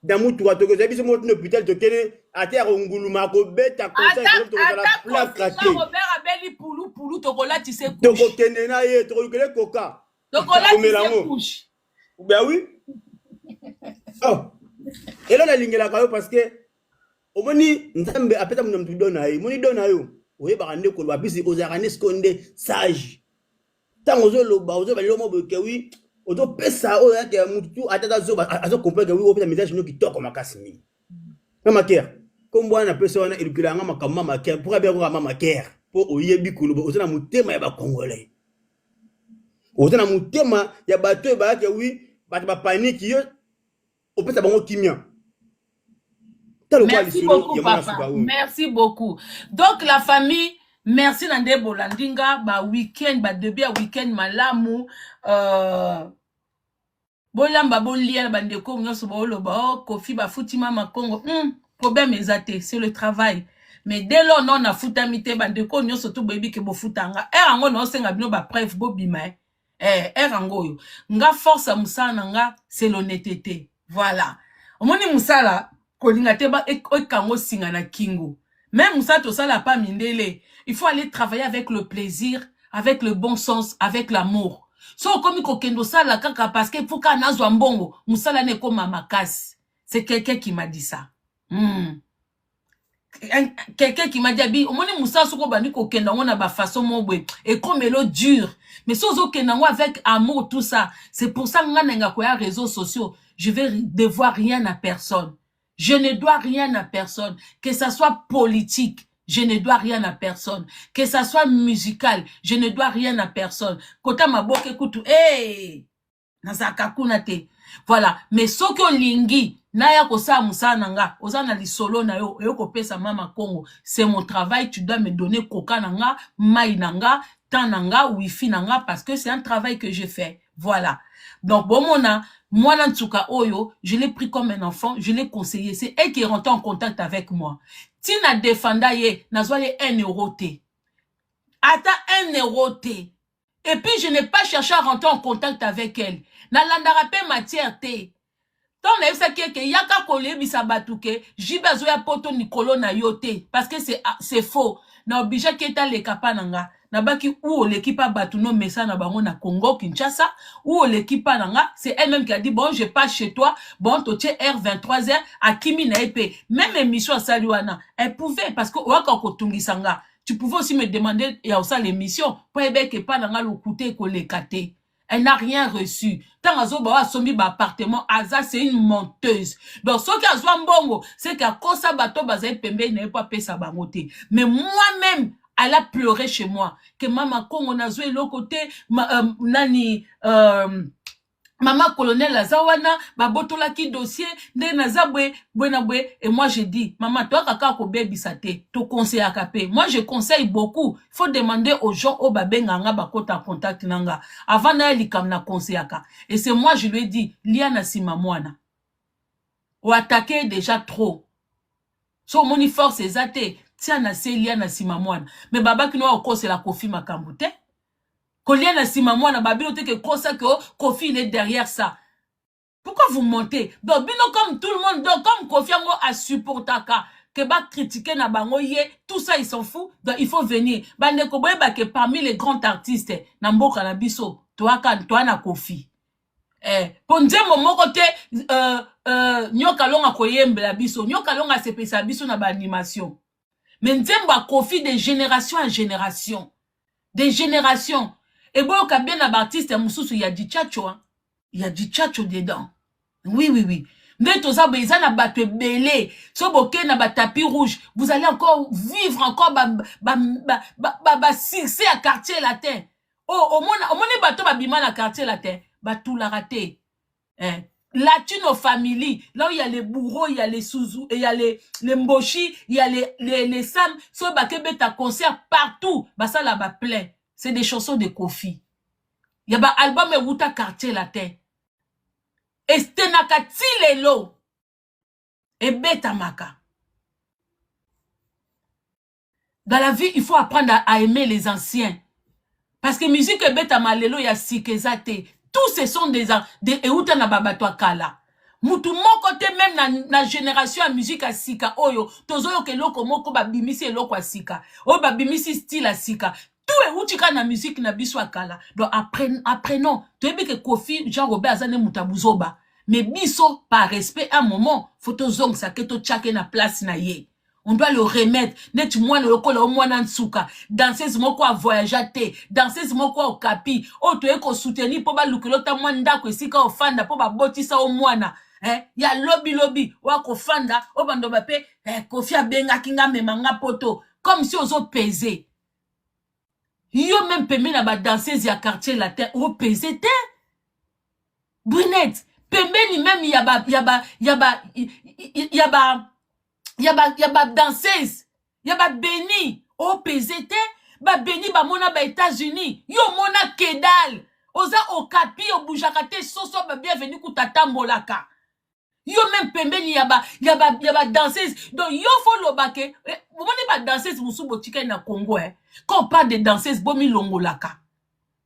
Speaker 5: Damutu wa toko zebi somo no hôpital tokene ate ya nguluma ko beta conseil to la plaque raté
Speaker 2: Robert abeli poulou tokola tu sais
Speaker 5: toko kende na ye toko kele coca
Speaker 2: tokola tu sais couche
Speaker 5: ben oui oh et là na lingela kayo parce que omoni nzambe apeta munam mtu dona ye moni dona yo oye ba kande ko ba bisi ozarane skonde sage tango zo loba ozo ba lomo boke oui oto pesa o ya ke mutu atata zo azo comprendre que oui o pesa message no kitoko makasi mingi Mama Kerr kombo na pesa wana ilukila nga makamba Mama Kerr pour bien ko Mama Kerr po oyebi kuluba ozana mutema ya ba congolais ozana mutema ya bato ba ke oui bato ba panique yo o pesa bango kimia.
Speaker 2: Merci beaucoup papa, merci beaucoup. Donc la famille, merci Nande Bolandinga, ba week-end, ba début week-end malamu, bolamba bolia bandeko nyoso bolo ba kofi ba futima makongo. Problème ezate, c'est le travail. Mais dès lors non na futamite bandeko nyoso tout baby ke bo futanga. Ango no senga bino ba preuve bo bima. Ango yo. Nga force musana nga c'est l'honnêteté. Voilà. Omoni musala kolinga te ba ekango singa na kingo. Même ça to ça la pas mindele. Il faut aller travailler avec le plaisir, avec le bon sens, avec l'amour. So comme kokendo ça la kaka parce que faut ka nazwa mbongo, musala ne koma makasi. C'est quelqu'un qui m'a dit ça. Quelqu'un qui m'a dit abi omoni musala soko bani kokenda ngona ba façon mobwe et comme l'eau dure. Mais so zo kenango avec amour tout ça. C'est pour ça nga nga ko ya réseaux sociaux, je vais devoir rien à personne. Je ne dois rien à personne. Que ça soit politique, je ne dois rien à personne. Que ça soit musical, je ne dois rien à personne. Kota maboke kutu, hey! Nazakakunate. Voilà. Mais soko lingi, naya kosa musana nga, ozana li solo na yo, yo kopesa mama Congo. C'est mon travail, tu dois me donner coca nanga, mai nanga, tan nanga, wifi nanga, parce que c'est un travail que je fais. Voilà. Donc, bon, moi, Nantsuka Oyo, je l'ai pris comme un enfant, je l'ai conseillé. C'est elle qui est rentrée en contact avec moi. Tina défenda ye, nazwale 1 euro te. Ata 1 euro te. Et puis, je n'ai pas cherché à rentrer en contact avec elle. Nalandara pe matière te. Tant na ça que yaka kole bisabatuke, jibazo ya poto nikolo na yote. Parce que c'est faux. Na obligé keta le kapananga. Nabaki ou l'équipe a battu nos messages na bango na Congo, Kinshasa, ou l'équipe a nanga, c'est elle-même qui a dit, bon, je passe chez toi, bon, toche R23h, à Kimi na épée. Même émission à Saluana, elle pouvait, parce que, waka kotungi sanga, tu pouvais aussi me demander, et aussi l'émission, pour que pas nanga le coûter ko le kate. Elle n'a rien reçu. Tant azo bawa sombi ba appartement, Aza c'est une menteuse. Donc, ce qui a zwa mbongo, c'est qu'à kosa bato bazaye pembe, n'a pas payé sa bangote. Mais moi-même, elle a pleuré chez moi. Que maman Congo na joué l'autre côté, nani, maman colonel Azawana, babotola ki dossier, de nazabwe, buenabwe, et moi je dis, maman, toi kaka ko baby sate, to conseil à capé. Moi je conseille beaucoup. Il faut demander aux gens, au babenganga, bakota contact nanga. Avant na likam na conseil à ka. Et c'est moi, je lui ai dit, liana si mamouana. Ou attaquer déjà trop. So moni force ezate tia na selia na sima mwana. Mais baba ki no ko c'est la Kofi Makambu te. Kolia na sima mwana babino te ke kosa que Kofi il est derrière ça. Pourquoi vous mentez? Donc bino comme tout le monde, donc comme Kofi Ango a supportaka que ba critiquer na bango ye, tout ça ils s'en fout. Donc il faut venir. Bande ko boyeba que parmi les grands artistes na mboka na biso, toi na Kofi. Ponze momoko te nyoka longa koyembela biso, nyoka longa sepesa biso na ba animation. Mais nzemba Kofi de génération en génération. Des générations. Et bon, quand bien l'artiste il y a du tchatcho, hein. Il y a du tchatcho dedans. Oui, oui, oui. Mais tout ça, ils ont battu belé. So boké na ba tapis rouge. Vous allez encore vivre encore succès à quartier latin. Oh, au moins bateau bima na quartier latin. Ba tout la raté. Latino family, là où il y a les bourreaux, il y a les Suzu, il y a les Mboshi, il y a les Sam, so bakebe ta concert partout, bah ça là bas plein. C'est des chansons de Kofi. Il y a ba album et Wuta quartier latin. Estenaka tilelo. Et beta maka. Dans la vie, il faut apprendre à aimer les anciens. Parce que musique beta malelo ya sikezate. Tous ce sont des euta na babatwa kala. Mutu moko te même na génération à musique à sika oyo. Tozoyo ke loko moko babimisi eloko a sika. Oyo babimisi style a sika. Tout eutika na musique na biso kala. Donc apprenons. Toyebi ke Kofi Jean Robert azane mutabuzoba. Mais biso par respect à un moment, faut tozong sa keto tchake na place na ye. On doit le remettre. Net moine lokola o moine nsuka. Danseuse moko a voyager. Danseuse moko a okapi. O to eko soutenir po ba lukelota mwanda ko esika ofanda po ba botisa o mwana. Ya lobby. Wa ko fanda. O bando bape. Kofi abenga kinga memanga poto. Comme si ozo peser. Yo même pembe na ba danseuse ya quartier latin. O peser te. Brunette. Pembe ni même yaba danseuse, yaba Beni, o PZT, ba Beni ba mona ba États-Unis, yo mona kedal, oza okapi o boujakate soso ba bienvenue kutata molaka. Yo même pembe ni yaba danseuse, donc yo faut lobake, moni ba danseuse musu botika na Congo Quand on parle de danseuse bomi longolaka.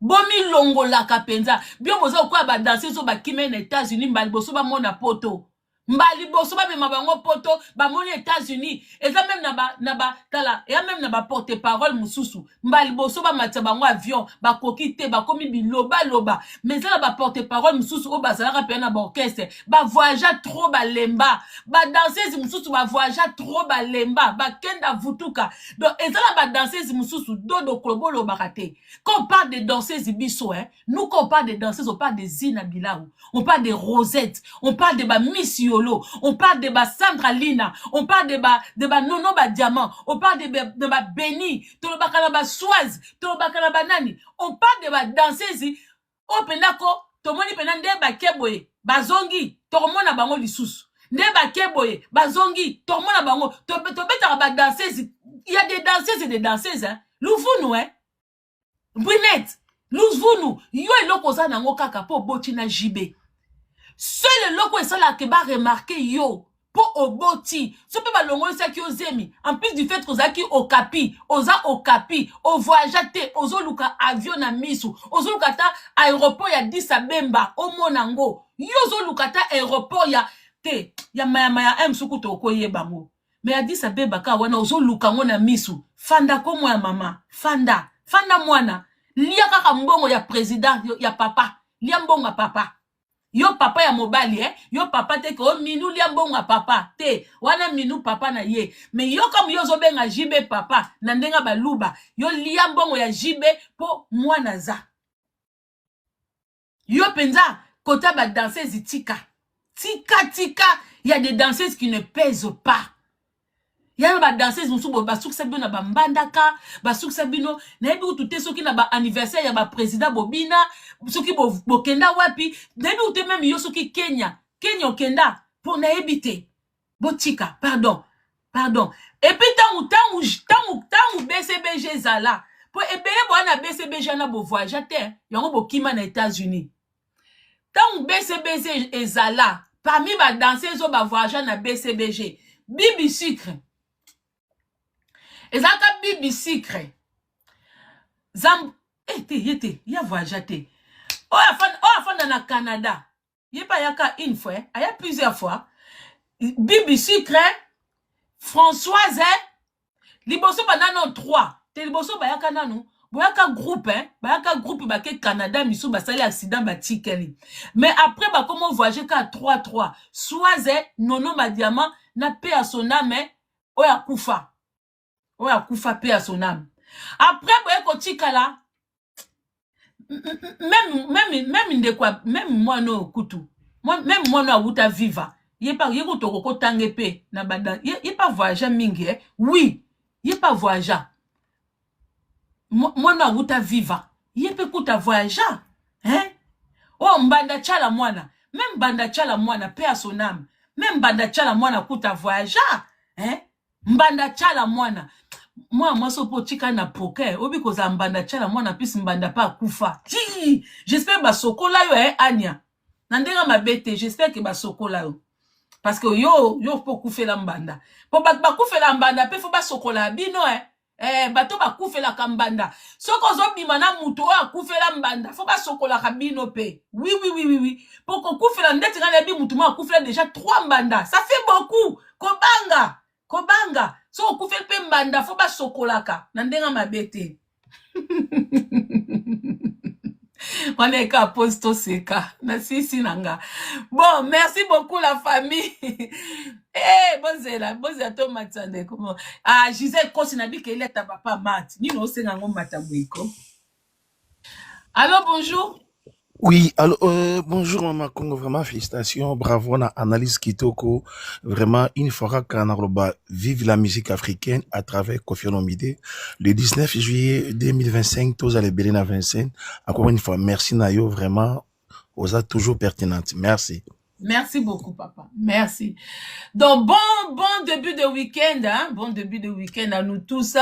Speaker 2: Bomi longolaka penza, bio boza okwa ba danseuse ba kime na États-Unis mbali boso ba mona poto. Mbali boso ba mema bango poto ba moni États-Unis et ça même naba tala et même naba porte-parole mususu mbali boso ba matya bango avion ba kokite ba komi loba mais ça ba porte-parole mususu o bazala pe na ba orchestre ba voyager trop ba lemba ba danseuse mususu ba voyager trop ba lemba ba kenda vutuka donc et ça ba danseuse mususu dodo klobolo bakate. Quand on parle de danseuses biso nous quand on parle de danseuses on parle de Zina Bilaou, on parle de Rosette, on parle de ba Miss Yolo, on parle de ba Sandra Lina, on parle de ba Nono ba Diamant, on parle de ba Beni, to ba kana ba Swaz, to ba kana ba nani, on parle de ba danseuses o penako to moni penande ba keboye ba zongi to mona bango lisusu nde ba keboye ba zongi to mona bango to beta ba danseuses. Il y a des danseuses et des danseuses Louvounou Brunette Louvounou yo eloko za nango kaka po boti na jibe. Seul loko esala ke ba remarquer yo po oboti so pe ba longo saki ozemi en plus du fait kozaki okapi oza okapi o voyager ozo luka avion na misu ozo luka ta aéroport ya Addis Abeba o monango yo zo luka ta aéroport ya maya msuku to koyeba ngo mais Addis Abeba ka wana ozo luka ngo na misu fanda ko mwa mama fanda mwana lia kaka mbongo ya président ya papa lia mbongo papa. Yo papa ya mobali yo papa te ko minu lia mbonga papa te wana minu papa na ye mais yo comme yo zo benga jibe papa na ndenga baluba yo lia mbongo ya jibe po mwana za yo penza kota ba danseuse tika il y a des danseuses qui ne pèsent pas. Il y a ba danseuse musubo ba suksa bino na ba mbandaka ba suksa bino na ebi utute soki na ba anniversaire ya ba président Bobina soki bo kenda wapi na ebi utute même yo soki Kenya okenda pour na ebite botika pardon et puis tangu BCBG zala pour ebele bo na BCBG na bo voyager te yango bo kima na États-Unis tangu BCBG ezala parmi ba danseuses ba voyager na BCBG Bibi Sucre ezaka bibi secret zamb yete ya voyage te afanda na Canada yepa yaka une fois aya plusieurs fois bibi secret Françoise liboso banano 3 te liboso bayaka nanu boyaka groupe bayaka groupe bake Canada miso basali accident batikeli mais après ba comment voyager ka 3 Soise nono ba diamant na paix à son âme oya kufa paix à son âme après boye ko tikala même ndekwa même moi no kutu même moi no awuta viva yepa yeko toko tange pe na banda yepa voyager mingi oui yepa voyager moi no awuta viva yepe kuta voyager oh mbanda chala mwana même banda chala mwana paix à son âme même banda chala mwana kuta voyager mbanda chala mwana moi so po tika na poker obi koza mbanda chala mwana pisi mbanda pa kufa j'espère ba sokola yo Anya na ndenga mabete j'espère que ba sokola yo parce que yo po kufela mbanda po ba kufela mbanda pe fo ba sokola bino bato ba kufela kambanda soko zo bima na muto o akufela mbanda fo ba sokola ka bino pe oui po ko kufela ndeti ngana bi mutu ma kufela déjà 3 mbanda ça fait beaucoup kobanga so okufeli pe mbanda fo basokolaka na ndenga mabete Waneka aposto seka na sisi nanga. Bon, merci beaucoup la famille. Bonzela to matande comment Gisèle Kosinabi que est ta papa mat ni no senga ngo matabwiko. Allô, bonjour.
Speaker 6: Oui, alors, bonjour Maman Congo, vraiment félicitations, bravo, on a analyse Kitoko, vraiment, une fois qu'Anaroba vive la musique africaine à travers Kofi Olomide, le 19 juillet 2025, tous allez bélir à Vincennes, encore une fois, merci Nayo, vraiment, vous êtes toujours pertinente, merci.
Speaker 2: Merci beaucoup, papa. Merci. Donc, bon début de week-end, hein? Bon début de week-end à nous tous.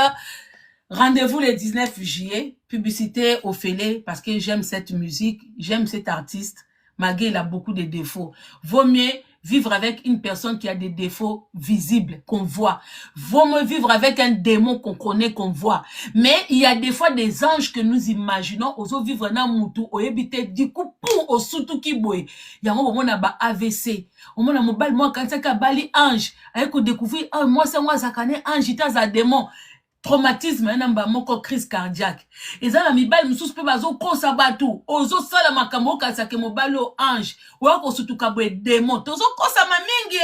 Speaker 2: Rendez-vous le 19 juillet. Publicité au Félé, parce que j'aime cette musique, j'aime cet artiste, malgré il a beaucoup de défauts. Vaut mieux vivre avec une personne qui a des défauts visibles, qu'on voit. Vaut mieux vivre avec un démon qu'on connaît, qu'on voit. Mais il y a des fois des anges que nous imaginons, oso vivre na mutu, o ebite, du coup, pour au soutou ki boye. Il y a un moment ba AVC. Au moment mobile, moi, quand ça bali ange, avec qu'on découvre, moi, c'est moi, ça connaît ange, il a démon. Traumatisme namba moko crise cardiaque ezala mibali mususu pe bazo kosa batu ozo sala makambo kasake mobali o ange wako sutuka bwe démon tozo kosa mamingi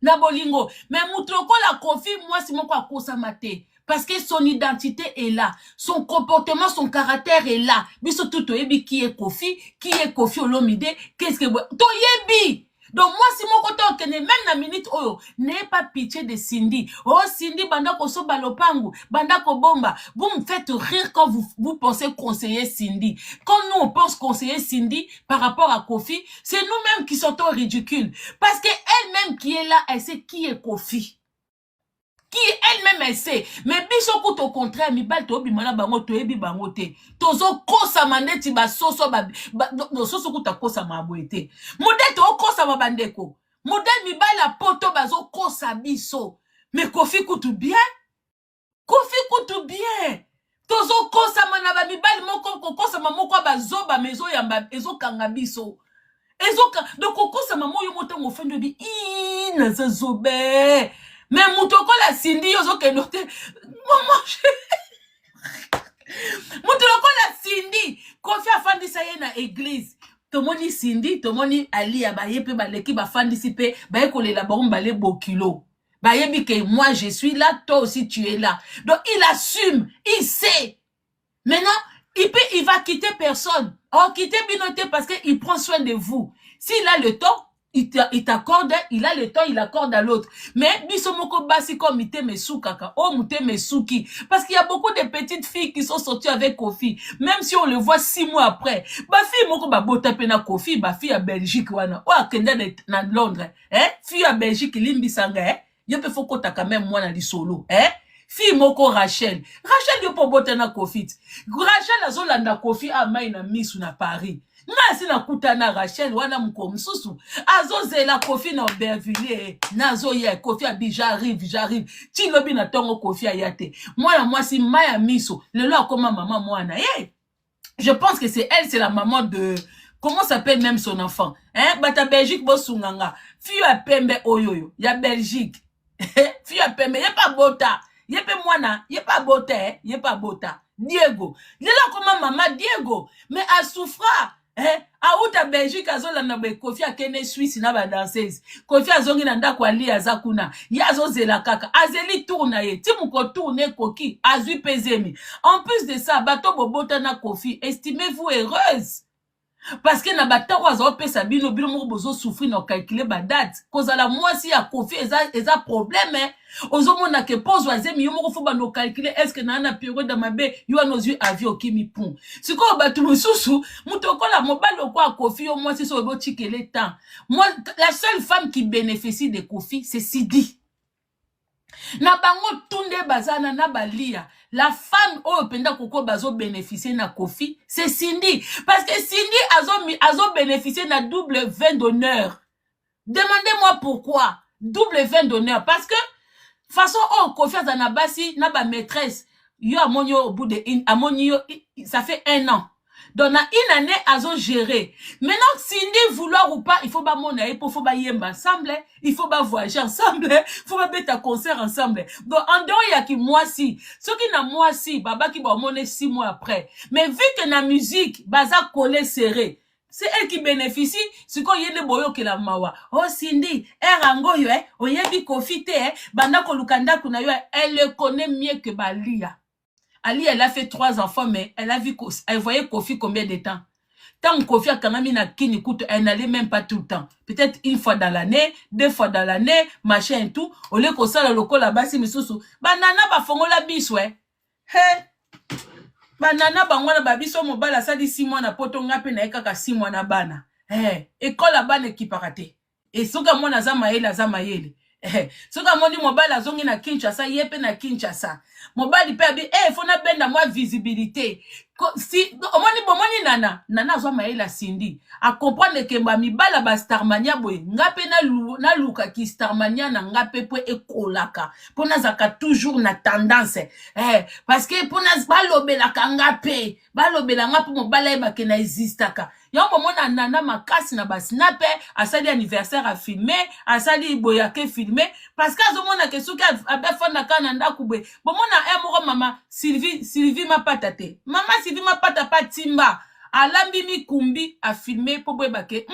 Speaker 2: na bolingo mais mutroko la Kofi moi si moko akosa mate parce que son identité est là, son comportement, son caractère est là. Biso tout yebi qui est Kofi Olomide, qu'est-ce que to yebi. Donc moi si mon côté on même na minute oyo n'ayez pas pitié de Cindy. Oh Cindy banda ko so balopangu, banda ko bomba. Vous me faites rire quand vous pensez conseiller Cindy. Quand nous on pense conseiller Cindy par rapport à Kofi, c'est nous-mêmes qui sommes ridicules parce que elle-même qui est là, elle sait qui est Kofi. Qui elle-même elle sait. Mais biso kout au contraire, mi bal to bimana bango to ebi bango te. Tozo kosa maneti ba soso ba no soso kuta kosa maboete. Modèle to kosa mabandeko. Modèle mi bal la poto bazo kosa biso. Mais Kofi koutou bien. Kofi koutou bien. Tozo kosa manaba mi bal moko kosa mamoko bazo ba mezo yamba ezo kanga biso. Donc kosa mamo yo motango fendo bi na zobe. Mais moutoko la Cindy yozo ke note moutoko la Cindy Kofi afandisa ye na église tomoni Cindy tomoni Ali ya baye pe baleki bafandisi pe baye kolela ba mbale bokilo baye bi ke moi je suis là toi aussi tu es là donc il assume il sait maintenant il va quitter personne quitter binoté parce que il prend soin de vous s'il a le temps il t'accorde, il a le temps, il accorde à l'autre. Mais, bisomoko basi comme ite mesu kaka, oh mute mesuki. Parce qu'il y a beaucoup de petites filles qui sont sorties avec Kofi. Même si on le voit 6 mois après. Ba fille moko ba bota pena Kofi, ba fille à Belgique wana. Oh, akenda na Londres. Fille à Belgique, limbi sanga, Yope foko taka même moi na di solo. Fille moko Rachel. Rachel yo po bota na Kofi. Rachel azolanda Kofi a mai na misu na Paris. nga si nakutana Rachel wana mukomsusu azozela Kofi na Aubervilliers nazo ya Kofi abi j'arrive ti lobi na tongo Kofi ayate mwana mwasi maya miso lelo akoma mama mwana je pense que c'est elle, c'est la maman de comment s'appelle même son enfant hein bata Belgique bosunganga fille à pembe oyoyo ya Belgique fille à pembe y'a pas bota y'a pas mwana y'a pas bota y'a pas bota Diego lelo akoma mama Diego mais a souffra Aouta Belgique azolanda be Kofi akene Suisse na ba danseuse Kofi azongi na ndako ali azakuna yazozela kaka azeli tourna ye ti muko tourner koki azui pezemi en plus de ça bato bobota na Kofi estimez-vous heureuse parce que na batako azopesa bino moko bozo souffrir na calculer ba date kozala mwasi ya Kofi eza problème ozomona ke pose wazemi yo moko fo bando calculer est-ce que na période da mabe yo anozu avion kimi pont siko batu mususu mutokola mobalo kwa Kofi yo mwasi so bo tikele temps moi la seule femme qui bénéficie de Kofi c'est Sidi na bango tunde bazana na balia la femme au penda koko bazo bénéficier na Kofi c'est Cindy parce que Cindy azo bénéficier na double vin d'honneur demandez-moi pourquoi double vin d'honneur parce que façon Kofi azana basi na ba maîtresse yo amoni au bout de amoni ça fait 1 an donc na une année azo gérer maintenant Cindy vouloir ou pas il faut ba mona il faut ba yemba ensemble il faut ba voyager ensemble il faut ba beta concert ensemble donc en dehors ya ki moi si ce qui na moi si baba ki ba mona 6 mois après mais vu que na musique baza collé serré c'est elle qui bénéficie ce qu'on yende boyo ke la mawa oh Cindy erango yo oyebi Kofi te banda ko lukanda kuna yo elle le connaît mieux que Balia. Ali, elle a fait 3 enfants, mais elle voyait Kofi combien de temps. Tant que Kofi a quand même une kini coûte, elle n'allait même pas tout le temps. Peut-être 1 fois dans l'année, 2 fois dans l'année, machin et tout. Au lieu que ça, le loco là-bas, si misusu. Banana ba fongo la bis, ouais. Hey. Banana ba ngwana ba biso mobala sa di 6 mois na poto ngape na ekaka 6 mois na bana. Hey. École la bana qui parate. Et soka mwana za mayele. Soka moni mobile zongi na Kinshasa yepe na Kinshasa mobile pe abi fona benda moi visibilité si omoni nana zo maela Cindy a comprendre que ba mibala ba starmania boy ngape na luka ki starmania na ngape po ekolaka pona zaka toujours na tendance parce que pona balobela ngape balobela ngape mobile ba ke na existaka yombo mona nana makasi na ba snapper asali anniversaire a filmer asali boyake filmer parce que azomona ke suka abefona kana ndakubwe bomona moko mama Sylvie mapata te mama Sylvie mapata pa timba alambi mikumbi a filmer po boyebake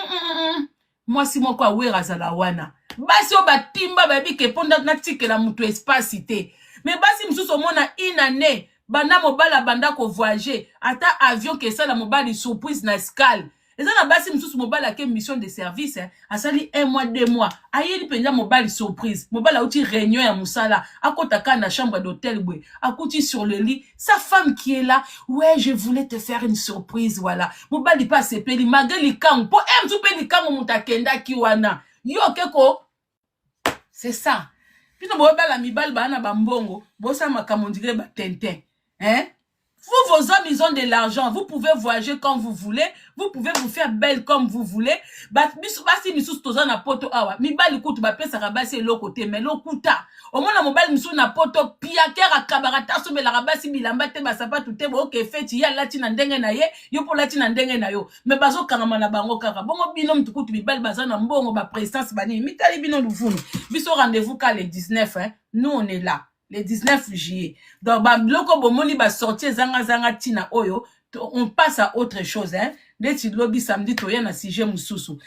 Speaker 2: moi si moko awera zala wana basi o batimba babi ke ponda na tikela mutu espace te mais basi msuso mona une année banda mobala banda ko voyager ata avion ke ça la mobali surprise na escale eza na basi msusu mobala ke mission de service asali 1 mois 2 mois ayeli penja mobali surprise mobala uti réunion ya musala akota ka na chambre d'hôtel bwe akuti sur le lit sa femme qui est là ouais je voulais te faire une surprise voilà mobali pas sepeli magali kango po mtupeli kango mutakenda ki wana yo keko c'est ça pino mobala mibali bana bambongo bosa makamondire ba tintin Vous, vos hommes, ils ont de l'argent. Vous pouvez voyager quand vous voulez. Vous pouvez vous faire belle comme vous voulez. Basi misus toza na poto awa. Mi bali kutu ba pesa rabasi lo côté mais lo kuta. Au moins la mobile misu na poto piakera kabarata so be la rabasi bilamba te ba sapatu te bo ke feti ya lati na ndenge na ye, yo po lati na ndenge na yo. Mais bazo kangama na bango kaka. Bongo bino mtukutu mi bali bazana mbongo ba présence bani. Mi tali bino luvunu. Biso rendez-vous ka le 19 Nous on est là. Le 19 juillet. Donc, bloko bomoni ba sortir zanga tina oyo. On passe à autre chose, Deti lobby samedi toya na sujet mususu.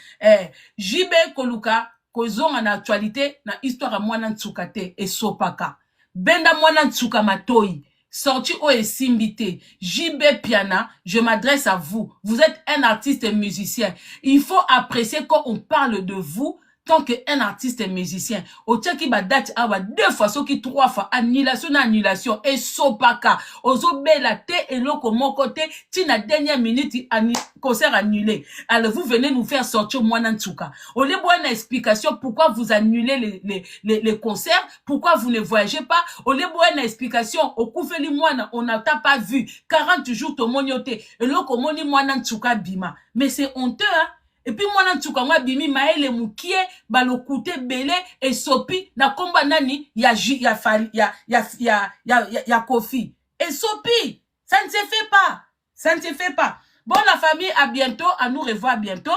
Speaker 2: JB Koluka, kozonga na actualité, na histoire à mwana ntsukate et sopaka. Benda mwana ntsuka matoi. Sorti o et simbité. JB Piana, je m'adresse à vous. Vous êtes un artiste et musicien. Il faut apprécier quand on parle de vous. tant qu'un artiste est musicien, au tient qui va date à 2 fois, ce qui 3 fois, annulation, et sopaka, ozo bela te, et l'autre mon côté, tina dernière minute, concert annulé. Alors vous venez nous faire sortir Mwana Ntsuka. Au lieu de une explication pourquoi vous annulez les concerts, pourquoi vous ne voyagez pas, au lieu de une explication, au Koufeli Mwana, on n'a pas vu, 40 jours to monioté, et l'autre moni Mwana Ntsuka bima. Mais c'est honteux, hein? Et puis Mwana Ntsuka mwa bimi maele mukie balokute bele et sopi na komba nani ya Kofi et sopi ça ne se fait pas, ça ne se fait pas. Bon, la famille, à bientôt, à nous revoir bientôt.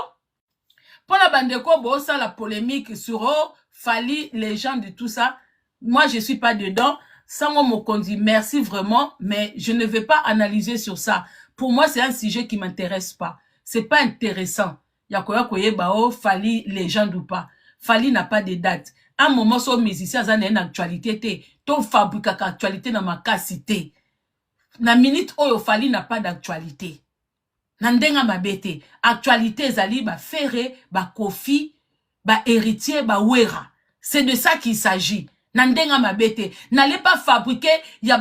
Speaker 2: Pour la bandeko, bon, ça la polémique sur Fally, les gens de tout ça, moi je suis pas dedans. Sans me conduit, merci vraiment, mais je ne vais pas analyser sur ça. Pour moi, c'est un sujet qui m'intéresse pas. C'est pas intéressant. Yakoya koye bao Fally légende ou pas. Fally n'a pas de date. Un moment sur musicien ça n'a une actualité té. Ton fabrique actualité na makasité. Na minute oyo Fally n'a pas d'actualité. Nandenga mabete. Actualité zali ba Ferré, ba Kofi, ba héritier, ba Wera. C'est de ça qu'il s'agit. Nandenga mabete. N'allez pas fabriquer ya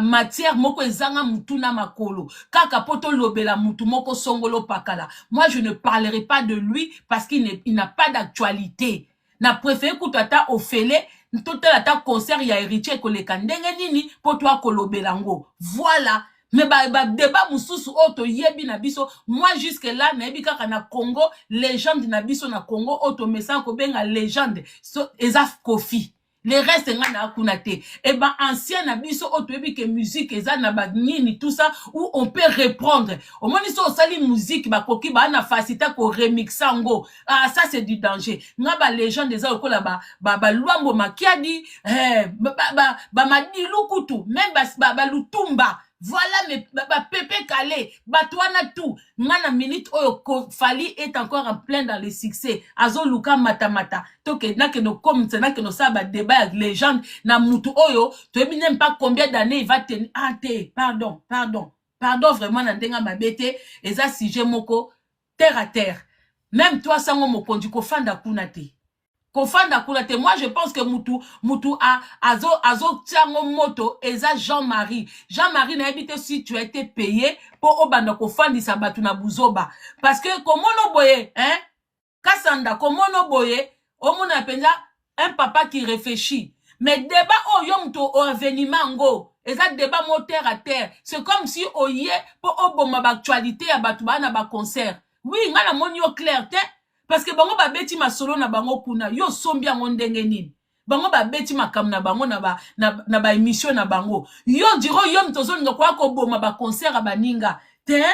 Speaker 2: matière moko ezanga mutuna makolo. Kaka poto lobela mutu moko songolo pakala. Moi je ne parlerai pas de lui parce qu'il n'a pas d'actualité. Na préféré koutata ofele total ata concert ya héritier koleka ndenge nini poto akolobelango. Voilà. Mais débat mususu auto yebi na biso. Moi jusque là nayebi kaka na Congo légende na biso na Congo auto message ko benga légende so ezaf Kofi. Les restes nga akunate. Et ben ancien na biso auto yebi que musique eza na nini tout ça où on peut reprendre. Au moins so sali musique ba koki ba na facilité ko remixango. Ah ça c'est du danger. Nga ba légende eza okola ba luambo makiadi madilu kutu même ba lutumba. Voilà mes Pépé Calé, Batouana tout. Nana minute oyo Fally est encore en plein dans le succès. Azo Luka Matamata. Toke na que nos comme na que nos saba débat avec légende na mutu oyo. Tu sais même pas combien d'années il va tenir. Ah pardon vraiment nandenga mabete. Et ça si j'ai moko terre à terre. Même toi sango moko du kofanda kunate. Kofanda kulate. Moi je pense que mutu azo tiango moto eza Jean-Marie na habite si tu as été payé pour obanda kofandi sabatu na buzoba parce que comment no boye hein kasanda comment no boye omona penza un papa qui réfléchit mais débat o yomto o aveniment ngo eza débat mo terre à terre c'est comme si oye pour oboma ba actualité ya batu bana ba concert oui ngala moni au clair te. Parce que bango ba beti ma solo na bango kuna yo sombi yango ndenge nini bango ba beti makam na bango na ba émission na bango yo diro yo mtozo nga kwa ko boma ba concert ba ninga te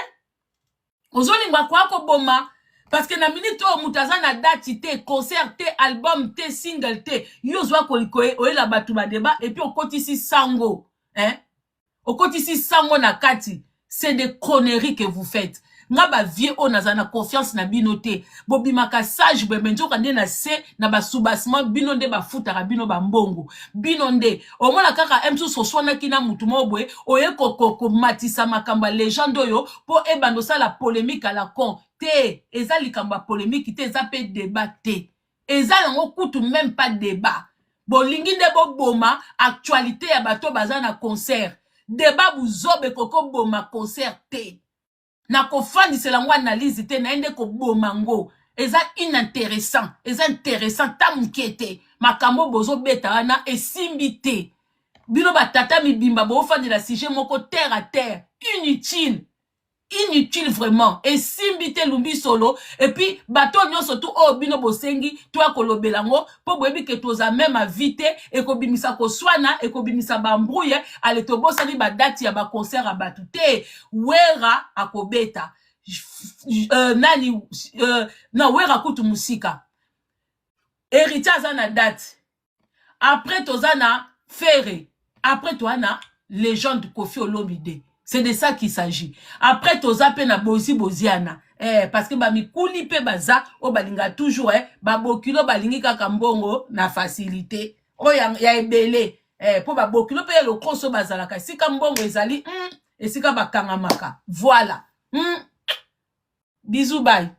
Speaker 2: ozoli nga kwa ko boma parce que na minute o mutaza na date te concert te album te single te yo zwa ko oyela batu ba débat et puis okotisi sango hein okotisi sango na kati c'est des conneries que vous faites. Nga ba vie o nazana confiance na binote bobimaka sage bebenjo kande na se na ba soubassement binonde ba futaka bino ba mbongo binonde o mona kaka emsu soswana kina mutu mobwe oye ko matisa makamba légende oyo po ebando sa la polémique à la con te eza likamba polémique te eza pe débat te eza yango kutu même pas débat bolingi nde boboma actualité ya bato bazana concert débat buzobe koko boma concert te. Na kofandi c'est lango analyse te na ende ko bomango eza inintéressant eza intéressant ta mukete makambo bozo beta na esimbite bino batata mibimba bo fandi la sujet moko terre à terre inutile vraiment esimbite lumbi solo et puis bato nyonso tout o bino bosengi toi kolobelango po boyebi ke toza même à vite et ko bimisa ko swana et ko bimisa bambrouille ale to bosali ba date ya ba concert a batute Wera akobeta na Wera kutu musika héritier na date après tozana Ferré après toi na légende Kofi Olomide. C'est de ça qu'il s'agit. Après, toza pe na boziana. Parce que ba mikuli pe baza, o balinga toujours, ba bokilo balingi kaka mbongo na facilité. O ya ebele. Po ba bokilo pe le kroso bazalaka. Sika mbongo ezali, et sika bakangamaka. Voilà. Bisous, bye.